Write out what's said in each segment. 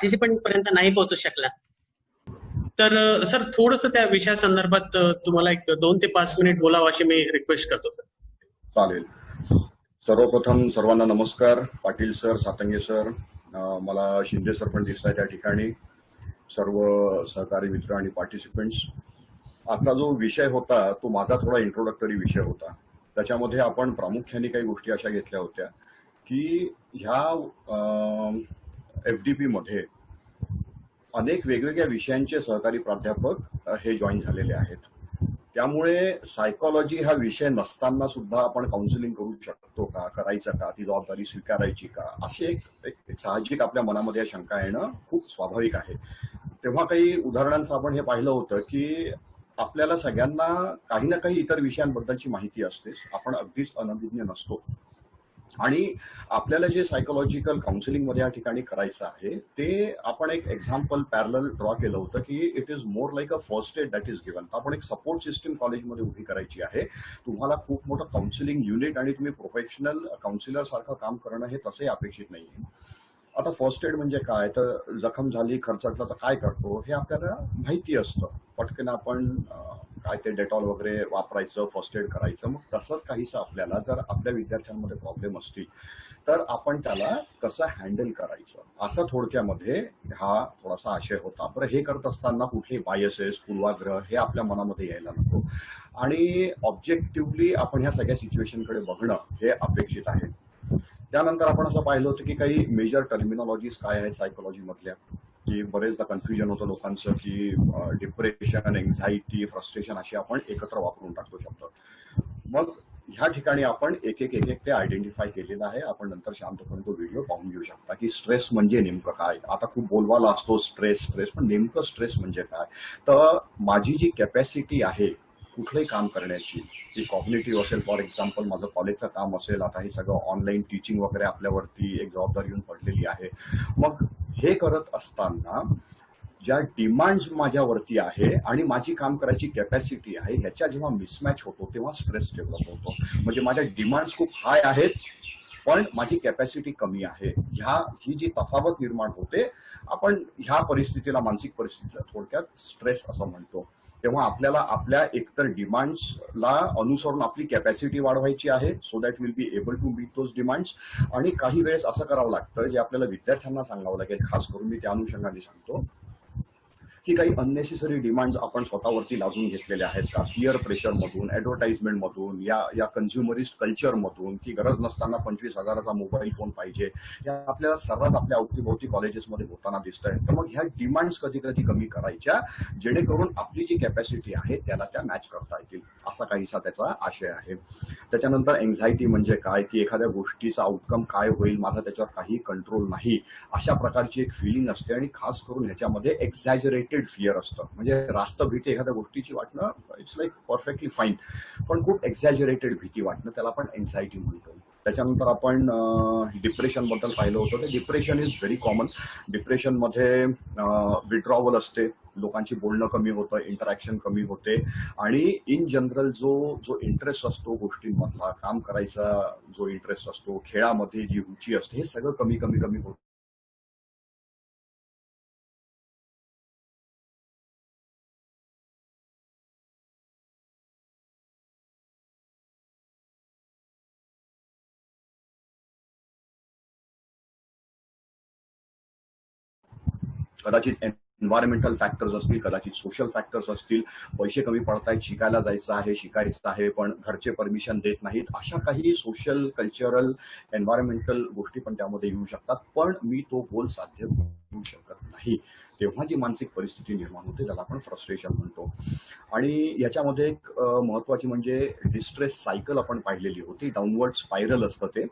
Participant पर्यंत नाही पोहोचू शकला. तर सर थोडंसं त्या विषयासंदर्भात तुम्हाला एक 2 ते 5 मिनिट बोलावं अशी मी रिक्वेस्ट करतो सर. चालेल. सर्वप्रथम सर्वांना नमस्कार. पाटील सर, सातंगे सर, मला शिंदे सर पण दिसत आहे त्या ठिकाणी, सर्व सहकारी मित्र आणि पार्टिसिपेंट्स. आजचा जो विषय होता तो माझा थोडा इंट्रोडक्टरी विषय होता. त्याच्यामध्ये आपण प्रामुख्याने काही गोष्टी अशा घेतल्या होत्या की ह्या FDP मध्ये अनेक वेगवेगळ्या विषयांचे सहकारी प्राध्यापक हे जॉईन झालेले आहेत. त्यामुळे सायकोलॉजी हा विषय नसताना सुद्धा आपण काउन्सिलिंग करू शकतो का, करायचं का, ती जबाबदारी स्वीकारायची का, अशी एक साहजिक आपल्या मनामध्ये शंका येणं खूप स्वाभाविक आहे. तेव्हा काही उदाहरणांचं आपण हे पाहिलं होतं की आपल्याला सगळ्यांना काही ना काही इतर विषयांबद्दलची माहिती असतेच, आपण अगदीच अनभिज्ञ नसतो. आणि आपल्याला जे सायकोलॉजिकल काउन्सिलिंग मध्ये या ठिकाणी करायचं आहे ते आपण एक एक्झाम्पल पॅरलल ड्रॉ केलं होतं की it is more like a first aid that is given. आपण एक सपोर्ट सिस्टीम कॉलेजमध्ये उभी करायची आहे. तुम्हाला खूप मोठं काउन्सिलिंग युनिट आणि तुम्ही प्रोफेशनल काउन्सिलर सारखं काम करणं हे तसंही अपेक्षित नाहीये. आता फर्स्ट एड म्हणजे काय, तर जखम झाली, खर्चटलं तर काय करतो हे आपल्याला माहिती असतं. पटकन आपण काय ते डेटॉल वगैरे वापरायचं, फर्स्ट एड करायचं. मग तसंच काहीसं आपल्याला जर आपल्या विद्यार्थ्यांमध्ये प्रॉब्लेम असतील तर आपण त्याला कसं हँडल करायचं, असं थोडक्यामध्ये हा थोडासा आशय होता. बरं, हे करत असताना कुठले बायसेस, पूर्वाग्रह हे आपल्या मनामध्ये यायला नको आणि ऑब्जेक्टिव्हली आपण ह्या सगळ्या सिच्युएशनकडे बघणं हे अपेक्षित आहे. त्यानंतर आपण असं पाहिलं होतं की काही मेजर टर्मिनॉलॉजीज काय आहेत सायकोलॉजी मधल्या, की बरेचदा कन्फ्युजन होतं लोकांचं की डिप्रेशन, एन्झायटी, फ्रस्ट्रेशन अशी आपण एकत्र वापरून टाकतो शब्द. मग ह्या ठिकाणी आपण एक एक ते आयडेंटिफाय केलेलं आहे. आपण नंतर शांतपणे तो व्हिडिओ पाहून घेऊ शकता की स्ट्रेस म्हणजे नेमकं काय. आता खूप बोलवाला असतो स्ट्रेस, पण नेमकं स्ट्रेस म्हणजे काय. तर माझी जी कॅपॅसिटी आहे कुठलंही काम करण्याची, ती कॉग्निटिव्ह असेल, फॉर एक्झाम्पल माझं कॉलेजचं काम असेल, आता हे सगळं ऑनलाईन टीचिंग वगैरे आपल्यावरती एक जबाबदारी येऊन पडलेली आहे. मग हे करत असताना ज्या डिमांड्स माझ्यावरती आहे आणि माझी काम करायची कॅपॅसिटी आहे ह्याच्या जेव्हा मिसमॅच होतो तेव्हा स्ट्रेस डेव्हलप होतो. म्हणजे माझ्या डिमांड्स खूप हाय आहेत पण माझी कॅपॅसिटी कमी आहे. ही जी तफावत निर्माण होते, आपण ह्या परिस्थितीला, मानसिक परिस्थितीला थोडक्यात स्ट्रेस असं म्हणतो. तेव्हा आपल्याला आपल्या एकतर डिमांड्सला अनुसरून आपली कॅपॅसिटी वाढवायची आहे so that will be able to meet those demands. आणि काही वेळेस असं करावं लागतं जे आपल्याला विद्यार्थ्यांना सांगावं लागेल, खास करून मी त्या अनुषंगाने सांगतो की काही अननेसेसरी डिमांड्स आपण स्वतःवरती लादून घेतलेल्या आहेत का, पिअर प्रेशर मधून, ऍडव्हर्टाइजमेंट मधून, या कन्झ्युमरिस्ट कल्चर मधून, की गरज नसताना 25,000चा मोबाईल फोन पाहिजे, या आपल्याला सर्वात आपल्या अवतीभोवती कॉलेजेसमध्ये होताना दिसत आहे. तर मग ह्या डिमांड्स कधी कधी कमी करायच्या जेणेकरून आपली जी कॅपॅसिटी आहे त्याला त्या मॅच करता येतील, असा काहीसा त्याचा आशय आहे. त्याच्यानंतर एन्झायटी म्हणजे काय, की एखाद्या गोष्टीचा आउटकम काय होईल, माझा त्याच्यावर काही कंट्रोल नाही, अशा प्रकारची एक फिलिंग असते. आणि खास करून ह्याच्यामध्ये एक्झॅजरेटेड फिअर असतं. म्हणजे रास्त भीती एखाद्या गोष्टीची वाटणं, इट्स लाईक परफेक्टली फाईन, पण खूप एक्झॅजरेटेड भीती वाटणं त्याला आपण एन्झायटी म्हणतो. त्याच्यानंतर आपण डिप्रेशन बद्दल पाहिलं होतं. तर depression is very common. Depression मध्ये विड्रॉवल असते, लोकांची बोलणं कमी होतं, इंटरॅक्शन कमी होते आणि इन जनरल जो इंटरेस्ट असतो गोष्टींमधला, काम करायचा जो इंटरेस्ट असतो, खेळामध्ये जी रुची असते, हे सगळं कमी होतं. कदाचित एन्व्हायरमेंटल फॅक्टर्स असतील, कदाचित सोशल फॅक्टर्स असतील, पैसे कमी पडतायत, शिकायला जायचं आहे, शिकायचं आहे पण घरचे परमिशन देत नाहीत, अशा काही सोशल, कल्चरल, एन्व्हायरमेंटल गोष्टी पण त्यामध्ये येऊ शकतात. पण मी तो गोल साध्य करू शकत नाही तेव्हा जी मानसिक परिस्थिती निर्माण होते त्याला आपण फ्रस्ट्रेशन म्हणतो. आणि याच्यामध्ये एक महत्वाची म्हणजे डिस्ट्रेस सायकल आपण पाहिलेली होती. डाऊनवर्ड स्पायरल असतं ते,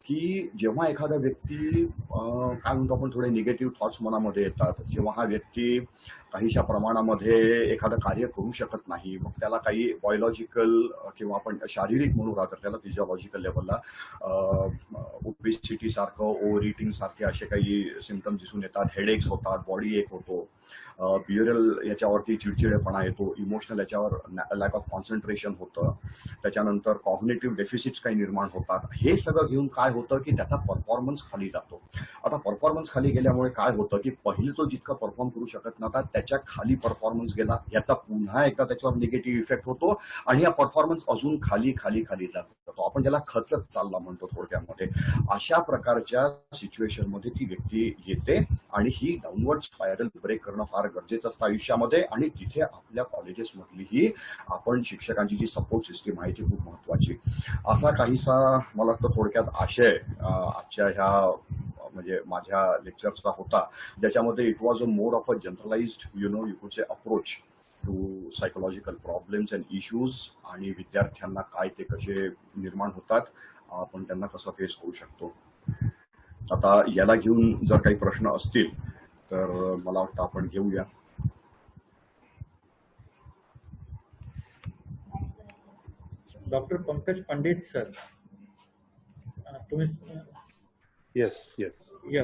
की जेव्हा एखादा व्यक्ती काय म्हणतो आपण, थोडे निगेटिव्ह थॉट्स मनामध्ये येतात, जेव्हा हा व्यक्ती काहीशा प्रमाणामध्ये एखादं कार्य करू शकत नाही, मग त्याला काही बायोलॉजिकल किंवा आपण शारीरिक म्हणू राहतात त्याला फिजिओलॉजिकल लेवलला ओबेसिटी सारखं, ओव्हर इटिंग सारखे असे काही सिम्पटम्स दिसून येतात. हेडेक्स होतात, बॉडी एक होतो, बिहेवियरल याच्यावरती चिडचिडेपणा येतो, इमोशनल याच्यावर लॅक ऑफ कॉन्सन्ट्रेशन होतं, त्याच्यानंतर कॉग्निटिव्ह डेफिसिट्स काही निर्माण होतात. हे सगळं घेऊन काय होतं की त्याचा परफॉर्मन्स खाली जातो. आता परफॉर्मन्स खाली गेल्यामुळे काय होतं की पहिलं तो जितका परफॉर्म करू शकत नव्हता त्याच्या खाली परफॉर्मन्स गेला, याचा पुन्हा एकदा त्याच्यावर निगेटिव्ह इफेक्ट होतो आणि हा परफॉर्मन्स अजून खाली खाली खाली जातो. आपण ज्याला खचत चालला म्हणतो थोडक्यामध्ये. अशा प्रकारच्या सिच्युएशनमध्ये ती व्यक्ती येते आणि ही डाऊनवर्ड स्पायरल ब्रेक करणं फार गरजेचं असतं आयुष्यामध्ये. आणि तिथे आपल्या कॉलेजेसमधलीही आपण शिक्षकांची जी सपोर्ट सिस्टीम आहे ती खूप महत्वाची. असा काहीसा मला वाटतं थोडक्यात आशय आजच्या ह्या म्हणजे माझ्या लेक्चरचा होता, ज्याच्यामध्ये it was a more of a generalized you could say approach to psychological problems and issues आणि विद्यार्थ्यांना काय ते कसे निर्माण होतात, आपण त्यांना कसं फेस करू शकतो. आता याला घेऊन जर काही प्रश्न असतील तर मला वाटतं आपण घेऊया. डॉक्टर पंकज पंडित सर, तुम्ही Yes, yes. या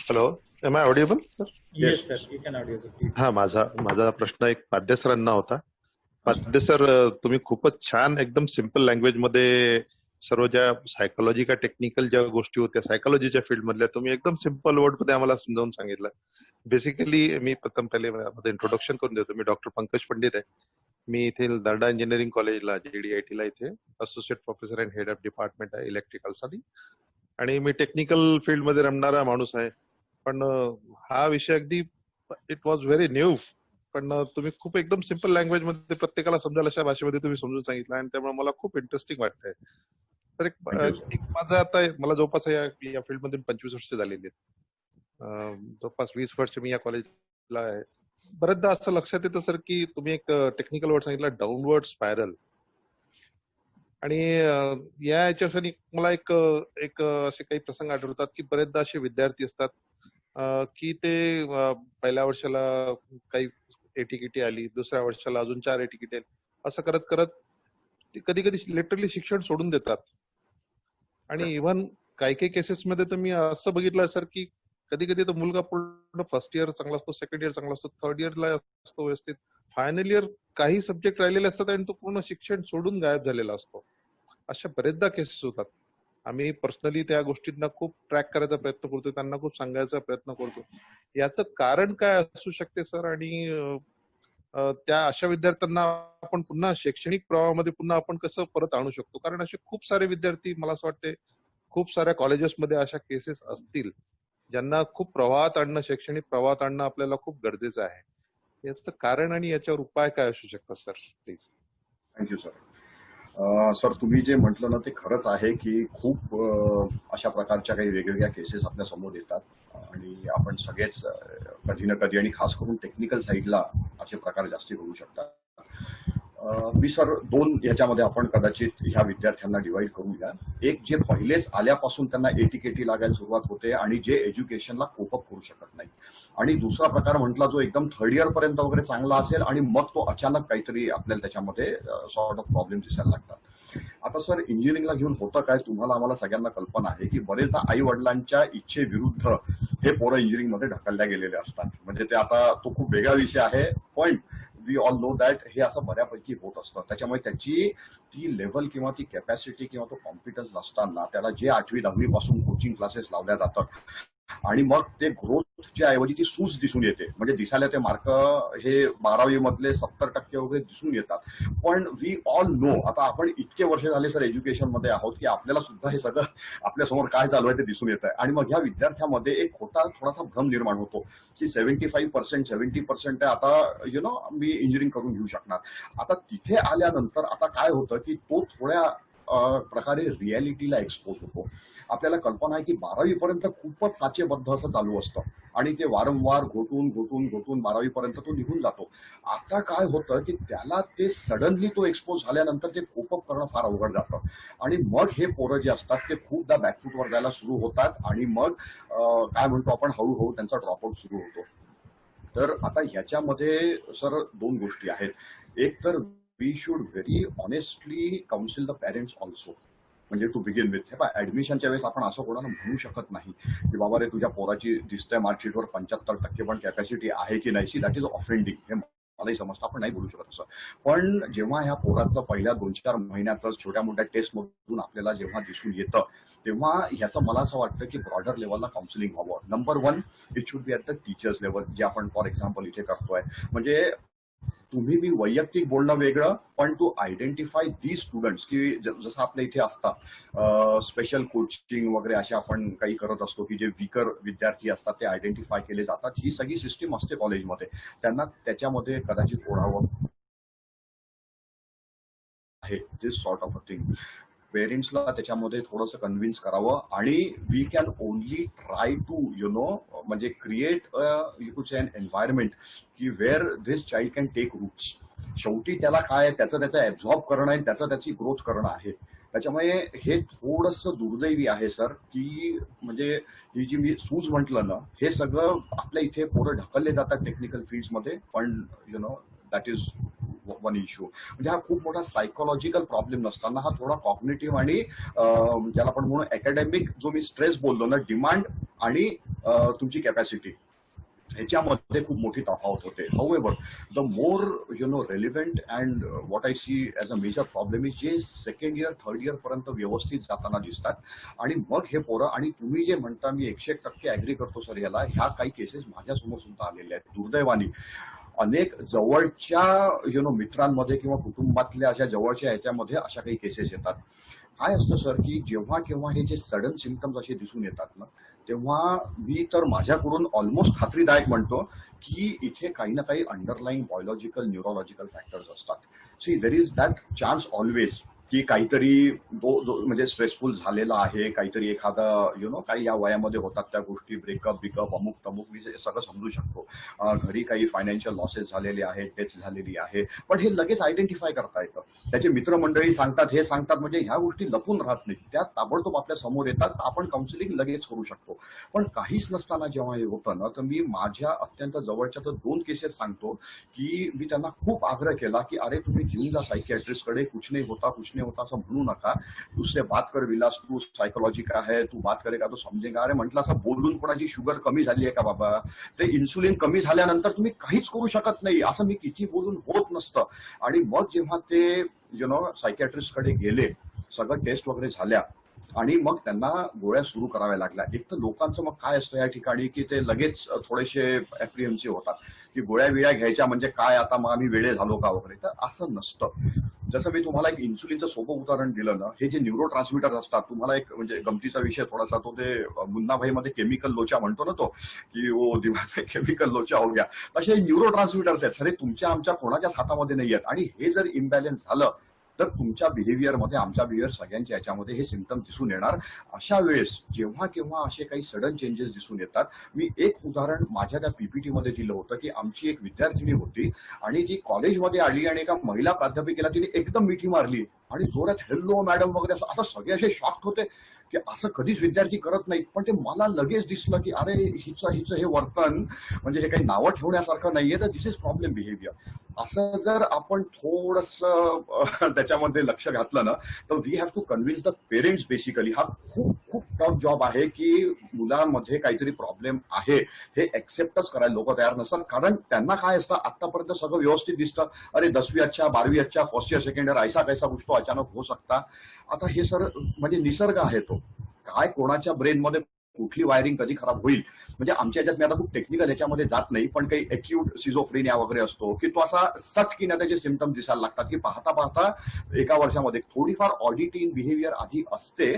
Hello, am I audible, sir? Yes sir, you can audio. हा, माझा प्रश्न एक पाद्य सरांना होता. पाद्य सर, तुम्ही खूपच छान एकदम सिम्पल लँग्वेज मध्ये सर्व ज्या सायकोलॉजी का टेक्निकल ज्या गोष्टी होत्या सायकोलॉजीच्या फील्ड मधल्या तुम्ही एकदम सिम्पल वर्ड मध्ये आम्हाला समजावून सांगितलं. बेसिकली मी प्रथम पहिले माझं इंट्रोडक्शन करून देतो. मी डॉक्टर पंकज पंडित आहे. मी इथे दर्डा इंजिनिअरिंग कॉलेजला JDIT ला इथे associate professor and head of department आहे इलेक्ट्रिकलसाठी. आणि मी टेक्निकल फील्ड मध्ये रमणारा माणूस आहे. पण हा विषय अगदी इट वॉज व्हेरी न्यू. पण तुम्ही खूप एकदम सिम्पल लँग्वेज मध्ये प्रत्येकाला समजायला अशा भाषेमध्ये तुम्ही समजून सांगितलं आणि त्यामुळे मला खूप इंटरेस्टिंग वाटतंय. तर एक माझं आता मला जवळपास या फील्ड मध्ये 25 वर्ष झालेली आहेत. जवळपास 20 वर्ष मी या कॉलेजला आहे. बरेचदा असं लक्षात येतं सर की तुम्ही एक टेक्निकल वर्ड सांगितला डाऊनवर्ड स्पायरल. आणि या याच्यासाठी मला एक असे काही प्रसंग आढळतात की बरेचदा असे विद्यार्थी असतात की ते पहिल्या वर्षाला काही एटीकेटी आली, दुसऱ्या वर्षाला अजून 4 एटीकेटी आली, असं करत करत कधी कधी लिटरली शिक्षण सोडून देतात. आणि इव्हन काही काही केसेसमध्ये तर मी असं बघितलं सर की कधी कधी तो मुलगा पूर्ण फर्स्ट इयर चांगला असतो, सेकंड इयर चांगला असतो, थर्ड इयरला असतो व्यवस्थित, फायनल इयर काही सब्जेक्ट राहिलेले असतात आणि तो पूर्ण शिक्षण सोडून गायब झालेला असतो. अशा बरेचदा केसेस होतात. आम्ही पर्सनली त्या गोष्टींना खूप ट्रॅक करायचा प्रयत्न करतो, त्यांना खूप सांगायचा प्रयत्न करतो. याचं कारण काय असू शकते सर? आणि त्या अशा विद्यार्थ्यांना आपण पुन्हा शैक्षणिक प्रवाहामध्ये पुन्हा आपण कसं परत आणू शकतो? कारण असे खूप सारे विद्यार्थी मला असं वाटते खूप साऱ्या कॉलेजेसमध्ये अशा केसेस असतील ज्यांना खूप प्रवाहात आणणं, शैक्षणिक प्रवाहात आणणं आपल्याला खूप गरजेचं आहे. याचं कारण आणि याच्यावर उपाय काय असू शकतात sir, please? Thank you sir. Sir, तुम्ही जे म्हटलं ना ते खरंच आहे की खूप अशा प्रकारच्या काही वेगवेगळ्या केसेस आपल्या समोर येतात आणि आपण सगळेच कधी ना कधी आणि खास करून टेक्निकल साईडला असे प्रकार जास्ती होऊ शकतात. मी सर 2 याच्यामध्ये आपण कदाचित ह्या विद्यार्थ्यांना डिवाइड करूया. एक जे पहिलेच आल्यापासून त्यांना एटीकेटी लागायला सुरुवात होते आणि जे एज्युकेशनला कोपअप करू शकत नाही. आणि दुसरा प्रकार म्हटला जो एकदम थर्ड इयर पर्यंत वगैरे चांगला असेल आणि मग तो अचानक काहीतरी आपल्याला त्याच्यामध्ये सॉर्ट ऑफ प्रॉब्लेम दिसायला लागतात. आता सर इंजिनिअरिंगला घेऊन होतं काय, तुम्हाला आम्हाला सगळ्यांना कल्पना आहे की बरेचदा आई वडिलांच्या इच्छेविरुद्ध हे पोरं इंजिनिअरिंगमध्ये ढकलल्या गेलेले असतात. म्हणजे ते आता तो खूप वेगळा विषय आहे, पण वी ऑल नो दॅट हे असं बऱ्यापैकी होत असतं. त्याच्यामुळे त्याची ती लेव्हल किंवा ती कॅपॅसिटी किंवा तो कॉम्पिटन्स नसताना त्याला जे 8वी 10वी पासून कोचिंग क्लासेस लावल्या जातात आणि मग ते ग्रोथच्या ऐवजी ती सूज दिसून येते. म्हणजे दिसायला ते मार्क हे 12वी मधले 70% वगैरे दिसून येतात. पण वी ऑल नो, आता आपण इतके वर्ष झाले सर एज्युकेशन मध्ये आहोत की आपल्याला सुद्धा हे सगळं आपल्यासमोर काय चालू आहे ते दिसून येत आहे. आणि मग ह्या विद्यार्थ्यामध्ये एक थोडासा भ्रम निर्माण होतो की 75% 70% आहे, आता मी इंजिनिअरिंग करून घेऊ शकणार. आता तिथे आल्यानंतर आता काय होतं की तो थोड्या प्रकारे रियालिटीला एक्सपोज होतो. आपल्याला कल्पना आहे की 12वी पर्यंत खूपच साचेबद्ध असं चालू असतं आणि ते वारंवार घोटून 12वी पर्यंत तो निघून जातो. आता काय होतं की त्याला ते सडनली तो एक्सपोज झाल्यानंतर ते कोपअप करणं फार अवघड जातं आणि मग हे पोरं जे असतात ते खूपदा बॅकफूटवर जायला सुरू होतात आणि मग काय म्हणतो आपण हळूहळू त्यांचा ड्रॉपआउट सुरू होतो. तर आता ह्याच्यामध्ये सर 2 गोष्टी आहेत. एक तर we should very honestly counsel the parents also. म्हणजे टू बिगिन विथ, हे ऍडमिशनच्या वेळेस आपण असं कोणाला म्हणू शकत नाही की बाबा रे तुझ्या पोराची दिसतंय मार्कशीटवर 75% पण कॅपॅसिटी आहे की नाही. That is offending. हे मलाही समजतं, आपण नाही बोलू शकत असं. पण जेव्हा ह्या पोराचं पहिल्या 2-4 महिन्यातच छोट्या मोठ्या टेस्टमधून आपल्याला जेव्हा दिसून येतं, तेव्हा ह्याचं मला असं वाटतं की ब्रॉडर लेवलला काउन्सिलिंग व्हावं. Number 1 it should be at the teachers level, जे आपण फॉर एक्झाम्पल इथे करतोय. म्हणजे तुम्ही मी वैयक्तिक बोलणं वेगळं, पण टू आयडेंटिफाय दी स्टुडंट्स, की जसं आपल्या इथे असतात स्पेशल कोचिंग वगैरे असे आपण काही करत असतो की जे वीकर विद्यार्थी असतात ते आयडेंटिफाय केले जातात. ही सगळी सिस्टीम असते कॉलेजमध्ये. त्यांना त्याच्यामध्ये कदाचित ओढावं आहे, this sort of a thing. पेरेंट्सला त्याच्यामध्ये थोडंसं कन्व्हिन्स करावं आणि we can only try to म्हणजे create you could say an environment की where this child can take roots. शेवटी त्याला काय त्याचं ऍब्झॉर्ब करणं आहे, त्याची ग्रोथ करणं आहे. त्याच्यामुळे हे थोडंसं दुर्दैवी आहे सर, की म्हणजे ही जी मी सूज म्हटलं ना, हे सगळं आपल्या इथे पोरं ढकलले जातात टेक्निकल फील्ड्समध्ये, पण दॅट इज वन इश्यू. म्हणजे हा खूप मोठा सायकोलॉजिकल प्रॉब्लेम नसताना हा थोडा कॉग्निटिव्ह आणि ज्याला आपण म्हणून अकॅडमिक जो मी स्ट्रेस बोललो ना, डिमांड आणि तुमची कॅपॅसिटी ह्याच्यामध्ये खूप मोठी तफावत होते. However the more relevant and what I see as a major problem is जे सेकंड इयर थर्ड इयर पर्यंत व्यवस्थित जाताना दिसतात आणि मग हे पोरं, आणि तुम्ही जे म्हणता मी 101% ऍग्री करतो सर याला. ह्या काही केसेस माझ्यासमोर सुद्धा आलेल्या आहेत दुर्दैवाने. अनेक जवळच्या मित्रांमध्ये किंवा कुटुंबातल्या अशा जवळच्या ह्याच्यामध्ये अशा काही केसेस येतात. काय असतं सर की जेव्हा केव्हा हे जे सडन सिम्पटम्स असे दिसून येतात ना, तेव्हा मी तर माझ्याकडून ऑलमोस्ट खात्रीदायक म्हणतो की इथे काही ना काही अंडरलाईन बायोलॉजिकल न्यूरोलॉजिकल फॅक्टर्स असतात. See there is that chance always की काहीतरी म्हणजे स्ट्रेसफुल झालेला आहे, काहीतरी एखादा काही या वयामध्ये होतात त्या गोष्टी, ब्रेकअप बिकअप अमुक तमुक, मी सगळं समजू शकतो. घरी काही फायनान्शियल लॉसेस झालेले आहेत, डेथ झालेली आहे, पण हे लगेच आयडेंटिफाय करता येतं. त्याचे मित्रमंडळी सांगतात, हे सांगतात, म्हणजे ह्या गोष्टी लपून राहत नाही, त्या ताबडतोब आपल्या समोर येतात. आपण काउन्सिलिंग लगेच करू शकतो. पण काहीच नसताना जेव्हा हे होतं ना, तर मी माझ्या अत्यंत जवळच्या तर 2 केसेस सांगतो की मी त्यांना खूप आग्रह केला की अरे तुम्ही घेऊन जा सायकियाट्रिस्टकडे, कुछ नहीं होता असं म्हणू नका. उससे बात कर विलास, तू सायकोलॉजी का है, तू बात करेगा तो समजेगा. अरे म्हटलं असं बोलून कोणाची शुगर कमी झाली आहे का बाबा? ते इन्सुलिन कमी झाल्यानंतर तुम्ही काहीच करू शकत नाही, असं मी किती बोलून होत नसतं. आणि मग जेव्हा ते सायकियाट्रिस्टकडे गेले, सगळं टेस्ट वगैरे झाल्या आणि मग त्यांना गोळ्या सुरू कराव्या लागल्या. एक तर लोकांचं मग काय असतं या ठिकाणी की ते लगेच थोडेसे ऍप्रिहेन्सिव्ह होतात की गोळ्या विळ्या घ्यायच्या म्हणजे काय, आता मग आम्ही वेडे झालो का वगैरे. तर असं नसतं. जसं मी तुम्हाला एक इन्सुलिनचं सोपं उदाहरण दिलं ना, हे जे न्यूरो ट्रान्समिटर असतात, तुम्हाला एक म्हणजे गमतीचा विषय थोडासा, तो ते मुन्नाभाईमध्ये केमिकल लोचा म्हणतो ना तो, की ओ दिमाग में केमिकल लोचा हो गया, असे न्यूरो ट्रान्समिटर्स आहेत सर. तुमच्या आमच्या कोणाच्याच हातामध्ये नाही आहेत. आणि हे जर इम्बॅलन्स झालं तर तुमच्या बिहेवियरमध्ये, आमच्या बिहेवियर, सगळ्यांच्या याच्यामध्ये हे सिम्पटम दिसून येणार. अशा वेळेस जेव्हा केव्हा असे काही सडन चेंजेस दिसून येतात, मी एक उदाहरण माझ्या त्या पीपीटीमध्ये दिलं होतं की आमची एक विद्यार्थिनी होती आणि ती कॉलेजमध्ये आली आणि एका महिला प्राध्यापिकेला तिने एकदम मिठी मारली आणि जोरात हेल्लो मॅडम वगैरे असं. आता सगळे असे शॉक्ड होते की असं कधीच विद्यार्थी करत नाहीत. पण ते मला लगेच दिसलं की अरे हिचं हे वर्तन म्हणजे हे काही नावं ठेवण्यासारखं नाहीये, तर दिस इज प्रॉब्लेम बिहेवियर. असं जर आपण थोडंसं त्याच्यामध्ये लक्ष घातलं ना, तर we have to convince the parents. Basically हा खूप खूप टफ जॉब आहे की मुलांमध्ये काहीतरी प्रॉब्लेम आहे हे एक्सेप्टच करायला लोक तयार नसतात. कारण त्यांना काय असतं, आतापर्यंत सगळं व्यवस्थित दिसतं. अरे 10वीं अच्छा 12वीं अच्छा फर्स्ट इयर सेकंड इयर ऐसा कैसा कुछ तो अचानक हो सकता. आता हे सर म्हणजे निसर्ग आहे तो, काय कोणाच्या ब्रेनमध्ये कुठली वायरिंग कधी खराब होईल. म्हणजे आमच्या ह्याच्यात मी आता खूप टेक्निकल ह्याच्यामध्ये जात नाही, पण काही एक्यूट सिझोफ्रेनिया वगैरे असतो की तो असा सटकीने त्याचे सिम्पटम्स दिसायला लागतात की पाहता पाहता एका वर्षामध्ये थोडीफार ऑडिटी इन बिहेवियर आधी असते,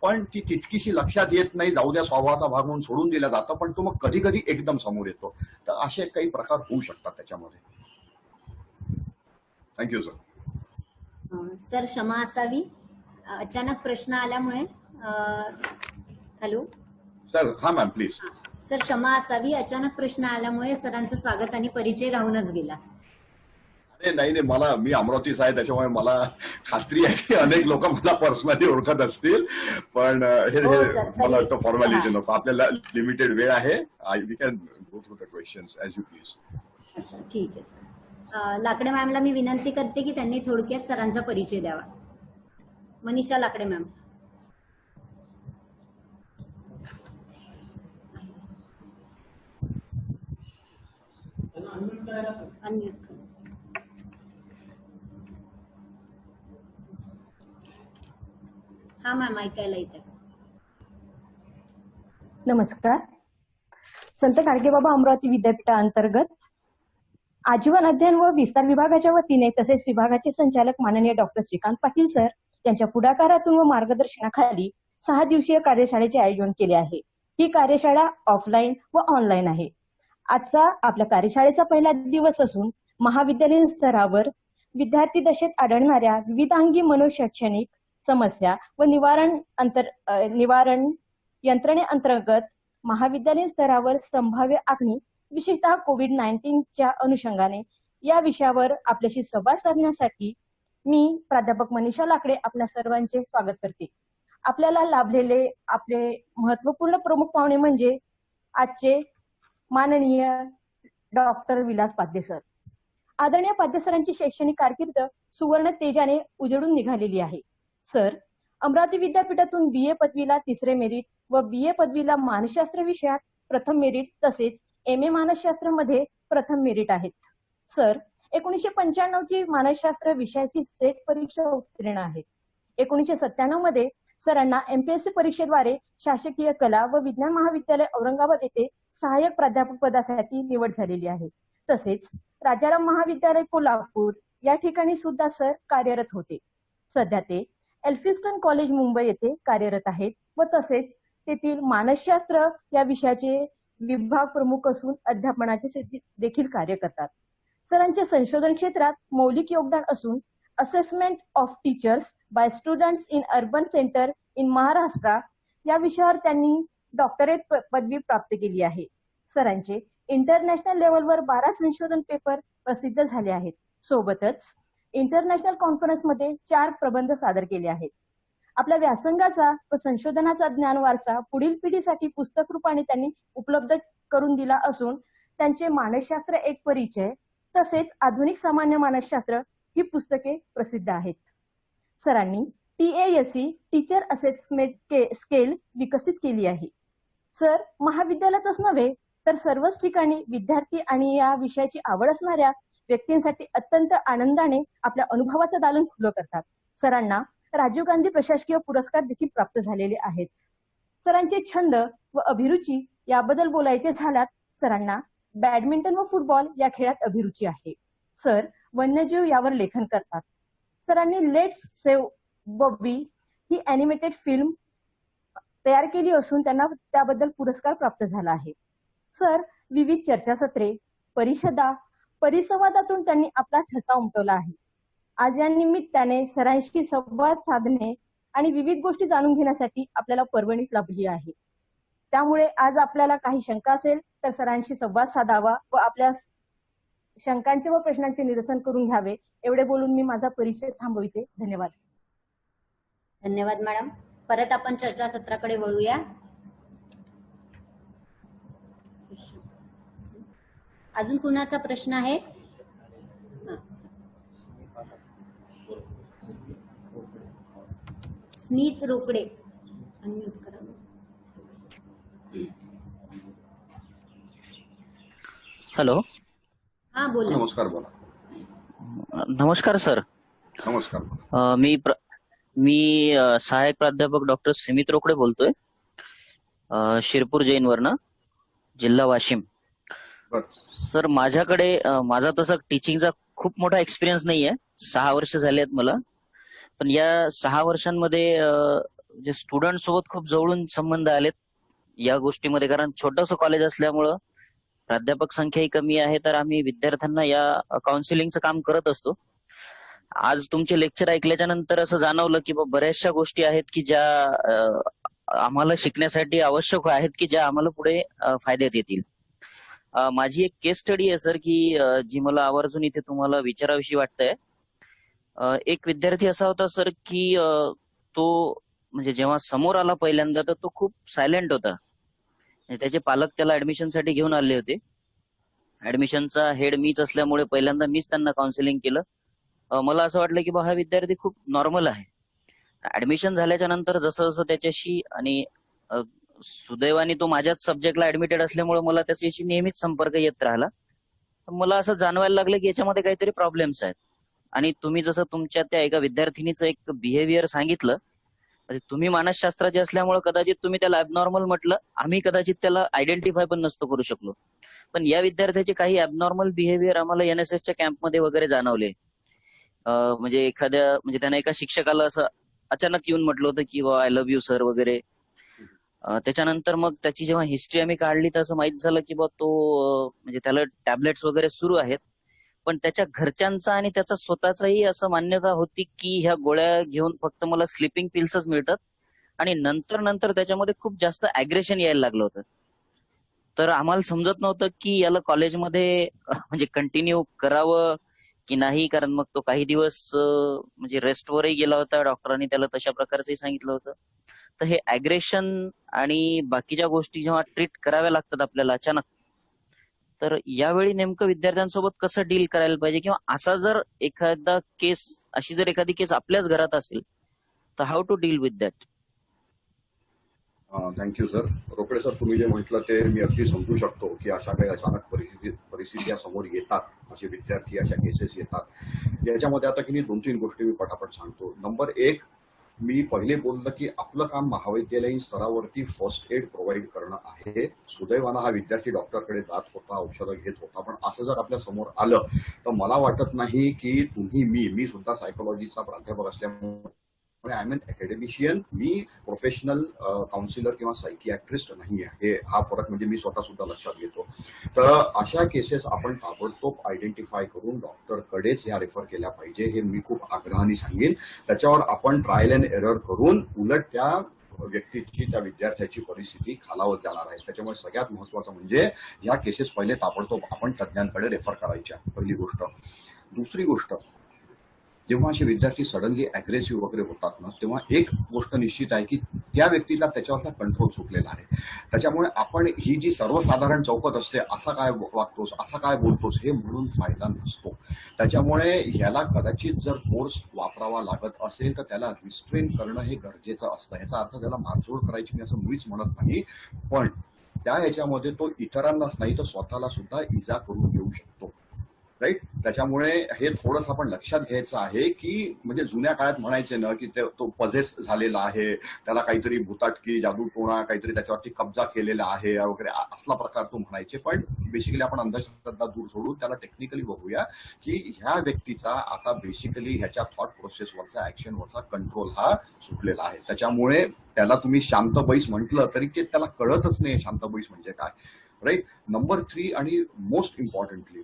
पण ती तितकीशी लक्षात येत नाही, जाऊ द्या स्वभावाचा भाग म्हणून सोडून दिला जातं, पण तो मग कधी कधी एकदम समोर येतो. तर असे काही प्रकार होऊ शकतात त्याच्यामध्ये. Thank you sir. सर क्षमा असावी, अचानक प्रश्न आल्यामुळे. Hello sir. हा मॅम प्लीज. सर क्षमा असावी, अचानक प्रश्न आल्यामुळे सरांचं स्वागत आणि परिचय राहूनच गेला. अरे नाही, मी अमरावतीचा आहे, त्याच्यामुळे मला खात्री आहे की अनेक लोक मला पर्सनली ओळखत असतील, पण हे मला वाटतं फॉर्मॅलिटी नको, आपल्याला लिमिटेड वेळ आहे. We can go through the questions as you please. अच्छा ठीक आहे सर. लाकडे मॅमला मी विनंती करते की त्यांनी थोडक्यात सरांचा परिचय द्यावा. मनीषा लाकडे मॅम. अनम्यूट हा मॅम ऐकायला येत आहे. नमस्कार. संत गाडगेबाबा अमरावती विद्यापीठाअंतर्गत आजीवन अध्ययन व विस्तार विभागाच्या वतीने तसेच विभागाचे संचालक माननीय डॉक्टर श्रीकांत पाटील सर यांच्या पुढाकारातून व मार्गदर्शनाखाली 6 दिवसीय कार्यशाळेचे आयोजन केले आहे. ही कार्यशाळा ऑफलाईन व ऑनलाईन आहे. आजचा आपल्या कार्यशाळेचा पहिला दिवस असून महाविद्यालयीन स्तरावर विद्यार्थी दशेत आढळणाऱ्या विविधांगी मनोशैक्षणिक समस्या व निवारण यंत्रणेअंतर्गत महाविद्यालयीन स्तरावर संभाव्य आखणी विशेषतः कोविड-19च्या अनुषंगाने या विषयावर आपल्याशी संवाद साधण्यासाठी मी प्राध्यापक मनीषा लाकडे आपल्या सर्वांचे स्वागत करते. आपल्याला लाभलेले आपले महत्वपूर्ण प्रमुख पाहुणे म्हणजे आजचे माननीय डॉक्टर विलास पाध्ये सर. आदरणीय पाध्ये सरांची शैक्षणिक कारकीर्द सुवर्ण तेजाने उजळून निघालेली आहे. सर अमरावती विद्यापीठातून BA पदवीला 3रे मेरिट व BA पदवीला मानसशास्त्र विषयात प्रथम मेरिट तसेच MA मानसशास्त्र मध्ये प्रथम मेरिट आहेत. सर 1995 ची मानसशास्त्र विषयाची सेट परीक्षा उत्तीर्ण आहेत. 1997 मध्ये सरांना MPSC परीक्षेद्वारे शासकीय कला व विज्ञान महाविद्यालय औरंगाबाद येथे सहाय्यक प्राध्यापक पदासाठी निवड झालेली आहे. तसेच राजाराम महाविद्यालय कोल्हापूर या ठिकाणी सुद्धा सर कार्यरत होते. सध्या ते एल्फिन्स्टन कॉलेज मुंबई येथे कार्यरत आहेत व तसेच तेथील मानसशास्त्र या विषयाचे विभाग प्रमुख असून अध्यापनाचे देखील कार्य करतात. सरांचे संशोधन क्षेत्रात मौलिक योगदान असून assessment of teachers by students in urban centre in Maharashtra या विषयावर त्यांनी डॉक्टरेट पदवी प्राप्त केली आहे. सरांचे इंटरनॅशनल लेवलवर 12 संशोधन पेपर प्रसिद्ध झाले आहेत. सोबतच इंटरनॅशनल कॉन्फरन्समध्ये 4 प्रबंध सादर केले आहेत. आपल्या व्यासंगाचा व संशोधनाचा ज्ञान वारसा पुढील पिढीसाठी पुस्तक रूपाने त्यांनी उपलब्ध करून दिला असून त्यांचे मानसशास्त्र एक परिचय तसेच आधुनिक सामान्य मानसशास्त्र ही पुस्तके प्रसिद्ध आहेत. सरांनी TASE टीचर असेसमेंट स्केल विकसित केली आहे. सर महाविद्यालयातच नव्हे तर सर्वच ठिकाणी विद्यार्थी आणि या विषयाची आवड असणाऱ्या व्यक्तींसाठी अत्यंत आनंदाने आपल्या अनुभवाचं दालन खुलं करतात. सरांना राजीव गांधी प्रशासकीय पुरस्कार देखील प्राप्त झालेले आहेत. सरांचे छंद व अभिरुची याबद्दल बोलायचे झाल्यास सरांना बॅडमिंटन व फुटबॉल या खेळात अभिरुची आहे. सर वन्यजीव यावर लेखन करतात. सरांनी let's save Bobby he animated film तयार केली असून त्यांना त्याबद्दल पुरस्कार प्राप्त झाला आहे. सर विविध चर्चासत्रे परिषदा परिसंवादातून त्यांनी आपला ठसा उमटवला आहे. आज या निमित्ताने सरांशी संवाद साधणे आणि विविध गोष्टी जाणून घेण्यासाठी आपल्याला परवणीत लाभली आहे. त्यामुळे आज आपल्याला काही शंका असेल तर सरांशी संवाद साधावा व आपल्या शंकांचे व प्रश्नांचे निरसन करून घ्यावे एवढे बोलून मी माझा परिचय थांबविते. धन्यवाद. धन्यवाद मॅडम. परत आपण चर्चासत्राकडे वळूया. अजून कुणाचा प्रश्न आहे? स्मित रोकडे अनम्यूट करा. हॅलो. हा बोला. नमस्कार. बोला. नमस्कार सर. नमस्कार. मी सहाय्यक प्राध्यापक डॉक्टर स्मित रोकडे बोलतोय, शिरपूर जैनवरनं, जिल्हा वाशिम. सर माझ्याकडे माझा तसा टीचिंगचा खूप मोठा एक्सपिरियन्स नाहीये. 6 वर्ष झाले आहेत मला. पण या 6 वर्षांमध्ये स्टुडंट सोबत खूप जवळून संबंध आलेत या गोष्टीमध्ये. कारण छोटंसं कॉलेज असल्यामुळं प्राध्यापक संख्याही कमी आहे, तर आम्ही विद्यार्थ्यांना या काउन्सिलिंगचं काम करत असतो. आज तुमचे लेक्चर ऐकल्याच्या नंतर असं जाणवलं की बऱ्याचशा गोष्टी आहेत की ज्या आम्हाला शिकण्यासाठी आवश्यक आहेत की ज्या आम्हाला पुढे फायद्यात येतील. माझी एक केस स्टडी आहे सर की जी मला आवर्जून इथे तुम्हाला विचाराविषयी वाटतंय. एक विद्यार्थी असा होता सर की तो म्हणजे जेव्हा समोर आला पहिल्यांदा तर तो खूप सायलेंट होता. त्याचे पालक त्याला ऍडमिशनसाठी घेऊन आले होते. ऍडमिशनचा हेड मीच असल्यामुळे पहिल्यांदा मीच त्यांना काउन्सिलिंग केलं. मला असं वाटलं की हा विद्यार्थी खूप नॉर्मल आहे. ऍडमिशन झाल्याच्या नंतर जसं जसं त्याच्याशी आणि सुदैवाने तो माझ्याच सब्जेक्टला ऍडमिटेड असल्यामुळे मला त्याच्याशी नेहमीच संपर्क येत राहिला. मला असं जाणवायला लागलं की याच्यामध्ये काहीतरी प्रॉब्लेम्स आहेत. आणि तुम्ही जसं तुमच्या त्या एका विद्यार्थिनीचं एक बिहेवियर सांगितलं आता तुम्ही मानसशास्त्राचे असल्यामुळे कदाचित तुम्ही त्याला ॲबनॉर्मल म्हटलं, आम्ही कदाचित त्याला आयडेंटिफाय पण नसतो करू शकलो. पण या विद्यार्थ्याचे काही ॲबनॉर्मल बिहेवियर आम्हाला एनएसएसच्या कॅम्पमध्ये वगैरे जाणवले. म्हणजे म्हणजे त्याने एका शिक्षकाला असं अचानक येऊन म्हटलं होतं की आय लव्ह यू सर वगैरे. त्याच्यानंतर मग त्याची जेव्हा हिस्ट्री आम्ही काढली तर असं माहित झालं की तो म्हणजे त्याला टॅबलेट्स वगैरे सुरू आहेत, पण त्याच्या घरच्यांचा आणि त्याचा स्वतःचाही असं मान्यता होती की ह्या गोळ्या घेऊन फक्त मला स्लिपिंग पिल्सच मिळतात, आणि नंतर त्याच्यामध्ये खूप जास्त अॅग्रेशन यायला लागलं होतं. तर आम्हाला समजत नव्हतं की याला कॉलेजमध्ये म्हणजे कंटिन्यू करावं की नाही, कारण मग तो काही दिवस म्हणजे रेस्टवरही गेला होता. डॉक्टरांनी त्याला तशा प्रकारचंही सांगितलं होतं. तर हे अॅग्रेशन आणि बाकीच्या गोष्टी जेव्हा ट्रीट कराव्या लागतात आपल्याला अचानक, तर यावेळी नेमकं विद्यार्थ्यांसोबत कसं डील करायला पाहिजे, किंवा असा जर एखादी केस आपल्याच घरात असेल तर how to deal with that. Thank you sir. Rokade sir, तुम्ही जे म्हटलं ते मी अगदी समजू शकतो की अशा काही अचानक परिस्थिती समोर येतात, असे विद्यार्थी, अशा केसेस येतात. याच्यामध्ये आता की नाही 2-3 गोष्टी मी पटापट सांगतो. नंबर 1, मी पहिले बोललं की आपलं काम महाविद्यालयीन स्तरावरती फर्स्ट एड प्रोव्हाइड करणं आहे. सुदैवानं हा विद्यार्थी डॉक्टरकडे जात होता, औषधं घेत होता, पण असं जर आपल्या समोर आलं तर मला वाटत नाही की मी सुद्धा सायकोलॉजीचा प्राध्यापक असल्यामुळे आय एम एन अकॅडमिशियन, मी प्रोफेशनल काउन्सिलर किंवा सायकियाट्रिस्ट नाही आहे. हा फरक म्हणजे मी स्वतः सुद्धा लक्षात घेतो. तर अशा केसेस आपण ताबडतोब आयडेंटिफाय करून डॉक्टरकडेच ह्या रेफर केल्या पाहिजे, हे मी खूप आग्रहाने सांगेन. त्याच्यावर आपण ट्रायल अँड एरर करून उलट त्या व्यक्तीची, त्या विद्यार्थ्याची परिस्थिती खालावत जाणार आहे. त्याच्यामुळे सगळ्यात महत्वाचं म्हणजे या केसेस पहिले ताबडतोब आपण तज्ज्ञांकडे रेफर करायच्या, पहिली गोष्ट. दुसरी गोष्ट, जेव्हा असे विद्यार्थी सडनली अग्रेसिव्ह वगैरे होतात ना, तेव्हा एक गोष्ट निश्चित आहे की त्या व्यक्तीला त्याच्यावरचा कंट्रोल सुटलेला आहे. त्याच्यामुळे आपण ही जी सर्वसाधारण चौकट असते, असा काय वागतोस, असा काय बोलतोस, हे म्हणून फायदा नसतो. त्याच्यामुळे ह्याला कदाचित जर फोर्स वापरावा लागत असेल तर त्याला रिस्ट्रेन करणं हे गरजेचं असतं. याचा अर्थ त्याला मारझोड करायची मी असं मुळीच म्हणत नाही, पण त्या ह्याच्यामध्ये तो इतरांनाच नाही तर स्वतःला सुद्धा इजा करून घेऊ शकतो. राईट. त्याच्यामुळे हे थोडंसं आपण लक्षात घ्यायचं आहे की म्हणजे जुन्या काळात म्हणायचे ना की तो पजेस झालेला आहे, त्याला काहीतरी भूताटकी, जादूटोणा, काहीतरी त्याच्यावरती कब्जा केलेला आहे वगैरे, असला प्रकार तो म्हणायचे. पण बेसिकली आपण अंधश्रद्धा दूर सोडून त्याला टेक्निकली बघूया की ह्या व्यक्तीचा आता बेसिकली ह्याच्या थॉट प्रोसेसवरचा, ऍक्शनवरचा कंट्रोल हा सुटलेला आहे. त्याच्यामुळे त्याला तुम्ही शांत बैस म्हटलं तरी ते त्याला कळतच नाही शांत बैस म्हणजे काय. राईट. नंबर 3 आणि मोस्ट इम्पॉर्टंटली,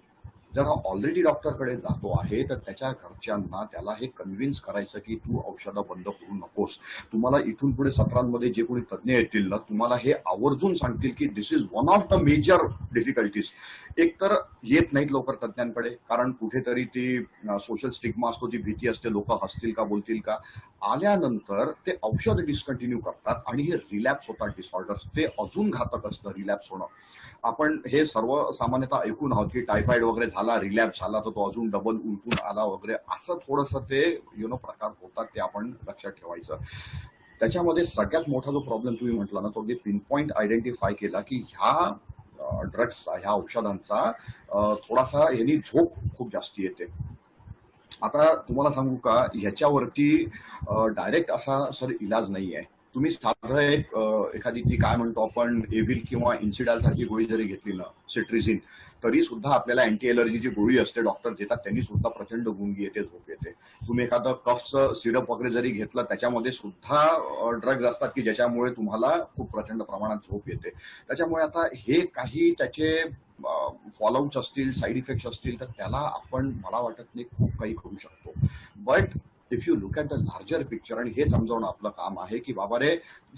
जर हा ऑलरेडी डॉक्टरकडे जातो आहे तर त्याच्या घरच्यांना त्याला हे कन्व्हिन्स करायचं की तू औषधं बंद करू नकोस. तुम्हाला इथून पुढे सत्रांमध्ये जे कोणी तज्ज्ञ येतील ना, तुम्हाला हे आवर्जून सांगतील की this is one of the major difficulties. एक तर येत नाहीत लवकर तज्ज्ञांकडे, कारण कुठेतरी ती सोशल स्टिग्मा असतो, ती भीती असते, लोक हसतील का, बोलतील का. आल्यानंतर ते औषध डिस्कंटिन्यू करतात आणि हे रिलॅप्स होतात डिसऑर्डर्स. ते अजून घातक असतं रिलॅप्स होणं. आपण हे सर्व सामान्यतः ऐकून आहोत की टायफॉइड वगैरे झाला, रिलॅप्स झाला तर तो अजून डबल उलटून आला वगैरे, असं थोडंसं ते प्रकार होतात, ते आपण लक्षात ठेवायचं. त्याच्यामध्ये सगळ्यात मोठा जो प्रॉब्लेम तुम्ही म्हटला ना, तो अगदी पिनपॉइंट आयडेंटिफाय केला की ह्या ड्रग्सचा, ह्या औषधांचा थोडासा यांनी झोप खूप जास्ती येते. आता तुम्हाला सांगू का, ह्याच्यावरती डायरेक्ट असा सर इलाज नाही आहे. तुम्ही साधं एखादी ती काय म्हणतो आपण एव्हिल किंवा इन्सिडाल सारखी गोळी जरी घेतली ना, सिट्रिझिन, तरी सुद्धा आपल्याला अँटी एलर्जीची गोळी असते, डॉक्टर देतात, त्यांनी सुद्धा प्रचंड गुंगी येते, झोप येते. तुम्ही एखादं कफचं सिरप वगैरे जरी घेतलं, त्याच्यामध्ये सुद्धा ड्रग्ज असतात की ज्याच्यामुळे तुम्हाला खूप प्रचंड प्रमाणात झोप येते. त्याच्यामुळे आता हे काही त्याचे फॉलोआउट्स असतील, साईड इफेक्ट्स असतील, तर त्याला आपण, मला वाटत नाही, खूप काही करू शकतो. But if you look at the larger picture, आणि हे समजावणं आपलं काम आहे की बाबा रे,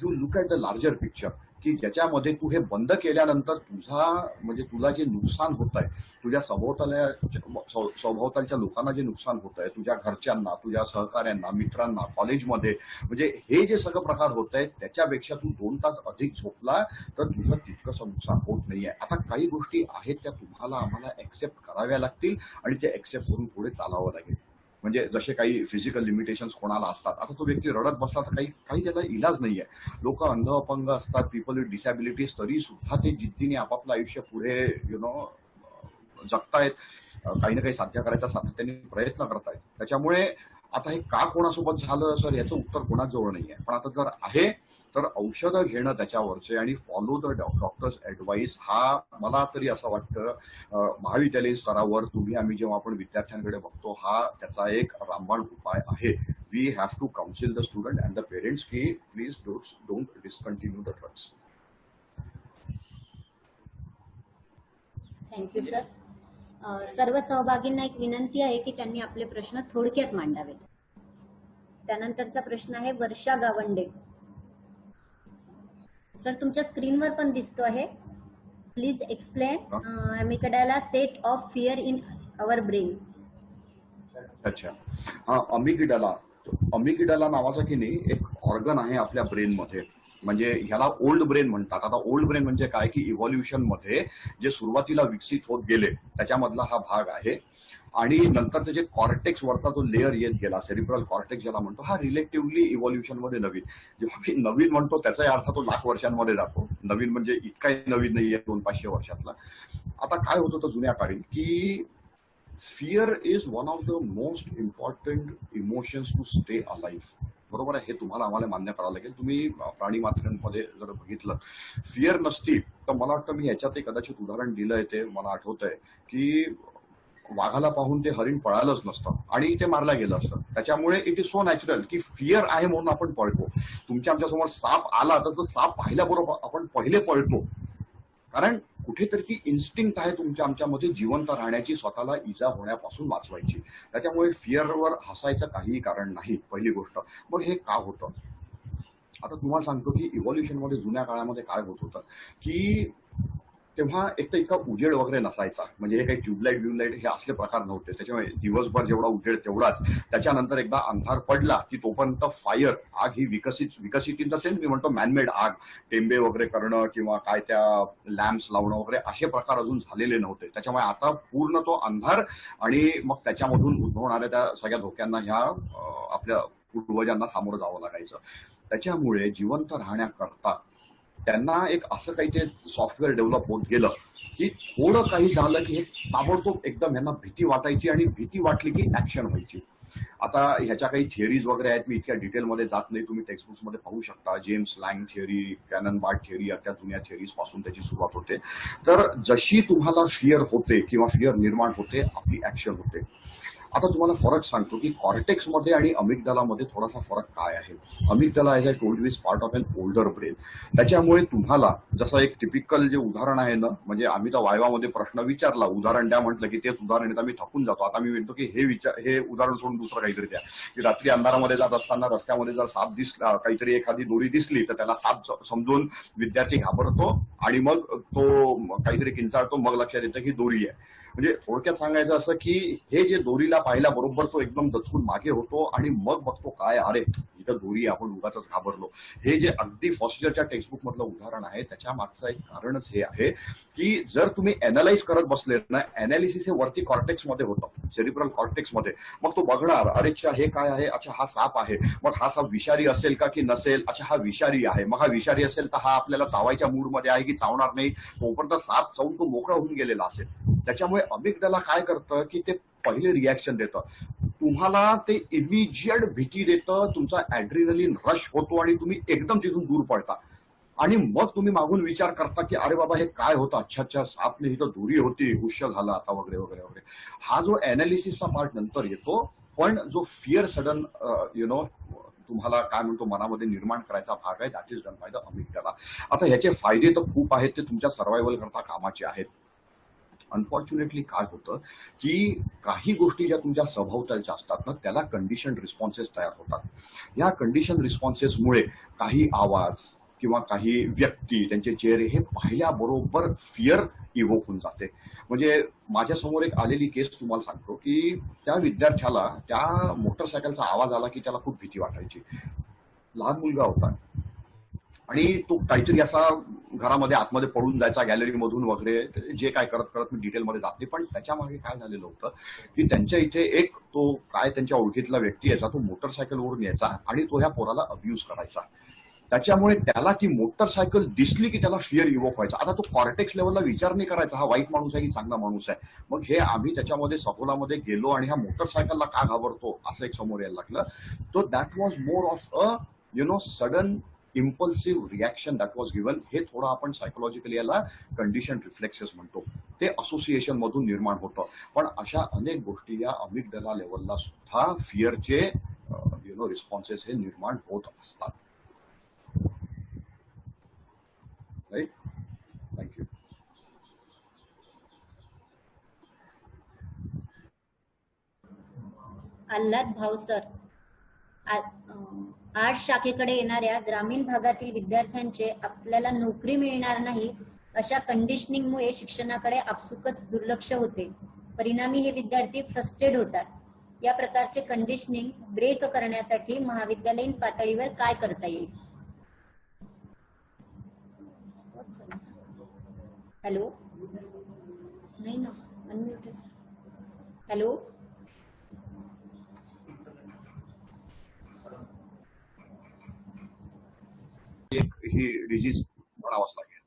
you look at the larger picture, की ज्याच्यामध्ये तू हे बंद केल्यानंतर तुला जे नुकसान होत आहे, तुझ्या सभोवतालच्या लोकांना जे नुकसान होत आहे, तुझ्या घरच्यांना, तुझ्या सहकाऱ्यांना, मित्रांना, कॉलेजमध्ये, म्हणजे हे जे सगळं प्रकार होत आहे त्याच्यापेक्षा तू 2 तास अधिक झोपला तर तुझं तितकंसं नुकसान होत नाहीये. आता काही गोष्टी आहेत त्या तुम्हाला, आम्हाला ऍक्सेप्ट कराव्या लागतील आणि ते ऍक्सेप्ट करून पुढे चालावं लागेल. म्हणजे जसे काही फिजिकल लिमिटेशन्स कोणाला असतात, आता तो व्यक्ती रडत बसला तर काही त्याला इलाज नाहीये. लोक अंध अपंग असतात, पीपल विथ डिसॅबिलिटीज, तरी सुद्धा ते जिद्दीने आपापलं आयुष्य पुढे जगतायत, काही ना काही साध्य करायचा सातत्याने प्रयत्न करतायत. त्याच्यामुळे आता हे का कोणासोबत झालं सर याचं उत्तर कोणाजवळ नाहीये, पण आता जर आहे तर औषधं घेणं त्याच्यावरचे आणि फॉलो द डॉक्टर्स ऍडवाइस, हा मला तरी असं वाटतं महाविद्यालयीन स्तरावर तुम्ही आम्ही जेव्हा आपण विद्यार्थ्यांकडे बघतो हा त्याचा एक रामबाण उपाय आहे. We have to counsel the student and the parents की please don't discontinue the drugs. Thank you sir. सर्व सहभागींना एक विनंती आहे की त्यांनी आपले प्रश्न थोडक्यात मांडावेत. त्यानंतरचा प्रश्न आहे वर्षा गावंडे. सर तुमच्या स्क्रीनवर पण दिसतो आहे. Please explain amygdala set of fear in our brain. अच्छा, हा अमिगडाला नावाचा की नाही एक ऑर्गन आहे आपल्या ब्रेनमध्ये, म्हणजे ह्याला ओल्ड ब्रेन म्हणतात. आता ओल्ड ब्रेन म्हणजे काय की इव्हॉल्युशन मध्ये जे सुरुवातीला विकसित होत गेले त्याच्यामधला हा भाग आहे आणि नंतर त्याचे कॉर्टेक्स वरचा तो लेअर येत गेला, सेरिब्रल कॉर्टेक्स ज्याला म्हणतो, हा रिलेटिव्हली इव्हॉल्युशन मध्ये नवीन. जेव्हा मी नवीन म्हणतो त्याचाही अर्थ तो लाख वर्षांमध्ये जातो. नवीन म्हणजे इतकाही नवीन नाहीये 200-500 वर्षातला. आता काय होत होतं जुन्या काळी की fear is one of the most important emotions to stay alive. बरोबर आहे, हे तुम्हाला आम्हाला मान्य करावं लागेल. तुम्ही प्राणी मात्रांमध्ये जर बघितलं फिअर नसती तर मला वाटतं मी याच्यात एक कदाचित उदाहरण दिलंय, ते मला आठवतंय की वाघाला पाहून ते हरिण पळालंच नसतं आणि ते मारलं गेलं असतं. त्याच्यामुळे इट इज सो नॅचरल की फिअर आहे म्हणून आपण पळतो. आमच्या समोर साप आला तर तो साप पाहिल्याबरोबर आपण पहिले पळतो, कारण कुठेतरी ती इन्स्टिंक्ट आहे आमच्यामध्ये जिवंत राहण्याची, स्वतःला इजा होण्यापासून वाचवायची. त्याच्यामुळे फिअरवर हसायचं काहीही कारण नाही, पहिली गोष्ट. मग हे का होतं आता तुम्हाला सांगतो की इव्हॉल्युशन मध्ये जुन्या काळामध्ये काय होत होतं की तेव्हा एक तर इतका उजेड वगैरे नसायचा, म्हणजे हे काही ट्यूबलाईट हे असले प्रकार नव्हते. त्याच्यामुळे दिवसभर जेवढा उजेड तेवढाच. त्याच्यानंतर एकदा अंधार पडला की तोपर्यंत फायर, आग ही विकसित इन द सेन्स मी म्हणतो मॅनमेड आग, टेंबे वगैरे करणं किंवा काय त्या लॅम्प्स लावणं वगैरे असे प्रकार अजून झालेले नव्हते. त्याच्यामुळे आता पूर्ण तो अंधार आणि मग त्याच्यामधून उद्भवणाऱ्या त्या सगळ्या धोक्यांना ह्या आपल्या पूर्वजांना सामोरं जावं लागायचं. त्याच्यामुळे जिवंत राहण्याकरता त्यांना एक असं काही ते सॉफ्टवेअर डेव्हलप होत गेलं की थोडं काही झालं की हे ताबडतोब एकदम यांना भीती वाटायची आणि भीती वाटली की ऍक्शन व्हायची. आता ह्याच्या काही थिअरीज वगैरे आहेत, मी इतक्या डिटेलमध्ये जात नाही, तुम्ही टेक्स्टबुक्स मध्ये पाहू शकता. जेम्स लँग थिअरी, कॅनन बार्ट थिअरी, त्या जुन्या थिअरीज पासून त्याची सुरुवात होते. तर जशी तुम्हाला फिअर होते किंवा फिअर निर्माण होते आपली ऍक्शन होते. आता तुम्हाला फरक सांगतो की कॉर्टेक्समध्ये आणि अमिगडालामध्ये थोडासा फरक काय आहे. Amygdala as I told is part of an older brain. त्याच्यामुळे तुम्हाला जसं एक टिपिकल जे उदाहरण आहे ना, म्हणजे आम्ही तर वायवामध्ये प्रश्न विचारला, उदाहरण द्या म्हटलं की तेच उदाहरण येतं, मी थकून जातो. आता मी म्हणतो की हे उदाहरण सोडून दुसरं काहीतरी द्या, की रात्री अंधारामध्ये जात असताना रस्त्यामध्ये जर साप दिसला, काहीतरी एखादी दोरी दिसली तर त्याला साप समजून विद्यार्थी घाबरतो आणि मग तो काहीतरी किंचाळतो, मग लक्षात येतं की दोरी आहे. म्हणजे थोडक्यात सांगायचं असं की हे जे दोरीला पाहिल्याबरोबर तो एकदम दचकून मागे होतो आणि मग बघतो काय, अरे इथं दोरी, आपण उगाच घाबरलो. हे जे अगदी फर्स्ट इयरच्या टेक्स्टबुक मधलं उदाहरण आहे त्याच्या मागचं एक कारणच हे आहे की जर तुम्ही अनालाइज करत बसले ना, अनालिसिस हे वरती कॉर्टेक्स मध्ये होतं, सेरिब्रल कॉर्टेक्स मध्ये. मग तो बघणार, अरे अच्छा हे काय आहे, अच्छा हा साप आहे, मग हा साप विषारी असेल का की नसेल, अच्छा हा विषारी आहे, मग हा विषारी असेल तर हा आपल्याला चावायच्या मूडमध्ये आहे की चावणार नाही, तोपर्यंत साप चावून तो मोकळा होऊन गेलेला असेल. त्याच्यामुळे अमिगडाला काय करतं की ते पहिले रिॲक्शन देतं, तुम्हाला ते इमिजिएट भीती देतं, तुमचा ऍड्रिनलिन रश होतो आणि तुम्ही एकदम तिथून दूर पडता आणि मग तुम्ही मागून विचार करता की अरे बाबा हे काय होतं, अच्छा साप नाही तर दोरी होती, हुश्य झाला आता वगैरे वगैरे वगैरे. हा जो अनालिसिसचा पार्ट नंतर येतो, पण जो फिअर सडन तुम्हाला काय म्हणतो मनामध्ये निर्माण करायचा भाग आहे, that is done by the amygdala. आता ह्याचे फायदे तर खूप आहेत, ते तुमच्या सर्व्हायव्हल करता कामाचे आहेत. अनफॉर्च्युनेटली काय होतं की काही गोष्टी ज्या तुमच्या सभोवतालच्या असतात ना, त्याला कंडिशन रिस्पॉन्सेस तयार होतात. या कंडिशन रिस्पॉन्सेसमुळे काही आवाज किंवा काही व्यक्ती, त्यांचे चेहरे हे पाहिल्याबरोबर फिअर इव्होक होऊन जाते. म्हणजे माझ्यासमोर एक आलेली केस तुम्हाला सांगतो की त्या विद्यार्थ्याला त्या मोटरसायकलचा आवाज आला की त्याला खूप भीती वाटायची. लहान मुलगा होता आणि तो काहीतरी असा घरामध्ये आतमध्ये पडून जायचा, गॅलरीमधून वगैरे, जे काय करत करत मी डिटेलमध्ये जात नाही. पण त्याच्या मागे काय झालेलं होतं की त्यांच्या इथे एक तो काय त्यांच्या ओळखीतला व्यक्ती यायचा, तो मोटरसायकलवरून यायचा आणि तो ह्या पोराला अब्यूज करायचा. त्याच्यामुळे त्याला ती मोटरसायकल दिसली की त्याला फिअर इव्होक व्हायचा. आता तो कॉर्टेक्स लेवलला विचार नाही करायचा हा वाईट माणूस आहे की चांगला माणूस आहे. मग हे आम्ही त्याच्यामध्ये सखोलामध्ये गेलो आणि ह्या मोटरसायकलला का घाबरतो असं एक समोर यायला लागलं. तो that was more of a sudden impulsive reaction that was given. हे थोडं आपण सायकोलॉजिकली याला कंडिशन रिफ्लेक्सेस म्हणतो. ते असोसिएशन मधून निर्माण होतं. पण अशा अनेक गोष्टी या अमिगडाला लेवलला सुद्धा फिअरचे रिस्पॉन्सेस हे निर्माण होत असतात. राईट. थँक्यू. आल्हाद भाऊ सर, आर्ट शाखेकडे येणाऱ्या ग्रामीण भागातील विद्यार्थ्यांचे आपल्याला नोकरी मिळणार नाही अशा कंडिशनिंगमुळे शिक्षणाकडे आपसुकच दुर्लक्ष होते. परिणामी हे विद्यार्थी फ्रस्ट्रेट होतात. या प्रकारचे कंडिशनिंग ब्रेक करण्यासाठी महाविद्यालयीन पातळीवर काय करता येईल? हॅलो, नाही ना, अनम्यूट आहे सर. हॅलो, ही डिजीज म्हणावंच लागेल.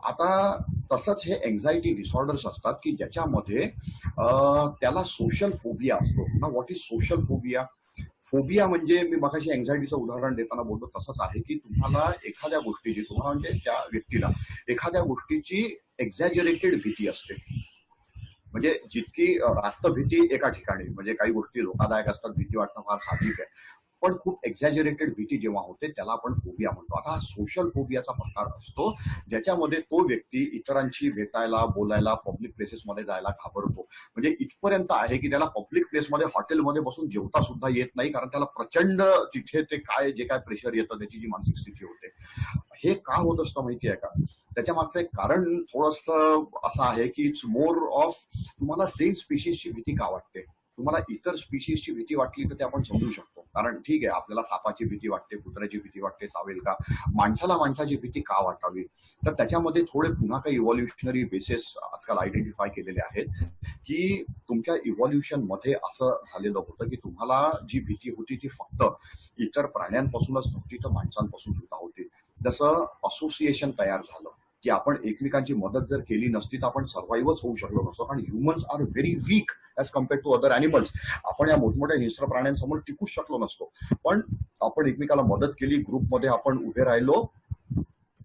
आता तसंच हे एन्झायटी डिसऑर्डर्स असतात की ज्याच्यामध्ये त्याला सोशल फोबिया असतो ना. What is social phobia? Phobia म्हणजे मी मगाशी एन्झायटीचं उदाहरण देताना बोलतो तसंच आहे की तुम्हाला एखाद्या गोष्टीची, तुम्हाला म्हणजे त्या व्यक्तीला एखाद्या गोष्टीची एक्झॅजरेटेड भीती असते. म्हणजे जितकी रास्त भीती एका ठिकाणी, म्हणजे काही गोष्टी धोकादायक असतात, भीती वाटणं फार साहजिक आहे. पण खूप एक्झॅजरेटेड भीती जेव्हा होते त्याला आपण फोबिया म्हणतो. आता हा सोशल फोबियाचा प्रकार असतो ज्याच्यामध्ये तो व्यक्ती इतरांशी भेटायला, बोलायला, पब्लिक प्लेसेसमध्ये जायला घाबरतो. म्हणजे इथपर्यंत आहे की त्याला पब्लिक प्लेसमध्ये, हॉटेलमध्ये बसून जेवता सुद्धा येत नाही, कारण त्याला प्रचंड तिथे ते काय जे काय प्रेशर येतं त्याची जी मानसिक स्थिती होते. हे का होत असतं माहिती आहे का? त्याच्या मागचं एक कारण थोडंसं असं आहे की इट्स मोर ऑफ तुम्हाला सेम स्पीशीजची भीती का वाटते. तुम्हाला इतर स्पीशीजची भीती वाटली तर ते आपण समजू शकतो. कारण ठीक आहे, आपल्याला सापाची भीती वाटते, कुत्र्याची भीती वाटते, चावेल का. माणसाला माणसाची भीती का वाटावी? तर त्याच्यामध्ये थोडे पुन्हा काही इव्हॉल्युशनरी बेसिस आजकाल आयडेंटिफाय केलेले आहेत की तुमच्या इव्हॉल्युशन मध्ये असं झालेलं होतं की तुम्हाला जी भीती होती ती फक्त इतर प्राण्यांपासूनच नव्हती तर माणसांपासून सुद्धा होती. जसं असोसिएशन तयार झालं की आपण एकमेकांची मदत जर केली नसती तर आपण सर्व्हाइव्हच होऊ शकलो नसतो. कारण humans are very weak as compared to other animals. आपण या मोठमोठ्या हिंस्र प्राण्यांसमोर टिकूच शकलो नसतो. पण आपण एकमेकाला मदत केली, ग्रुपमध्ये आपण उभे राहिलो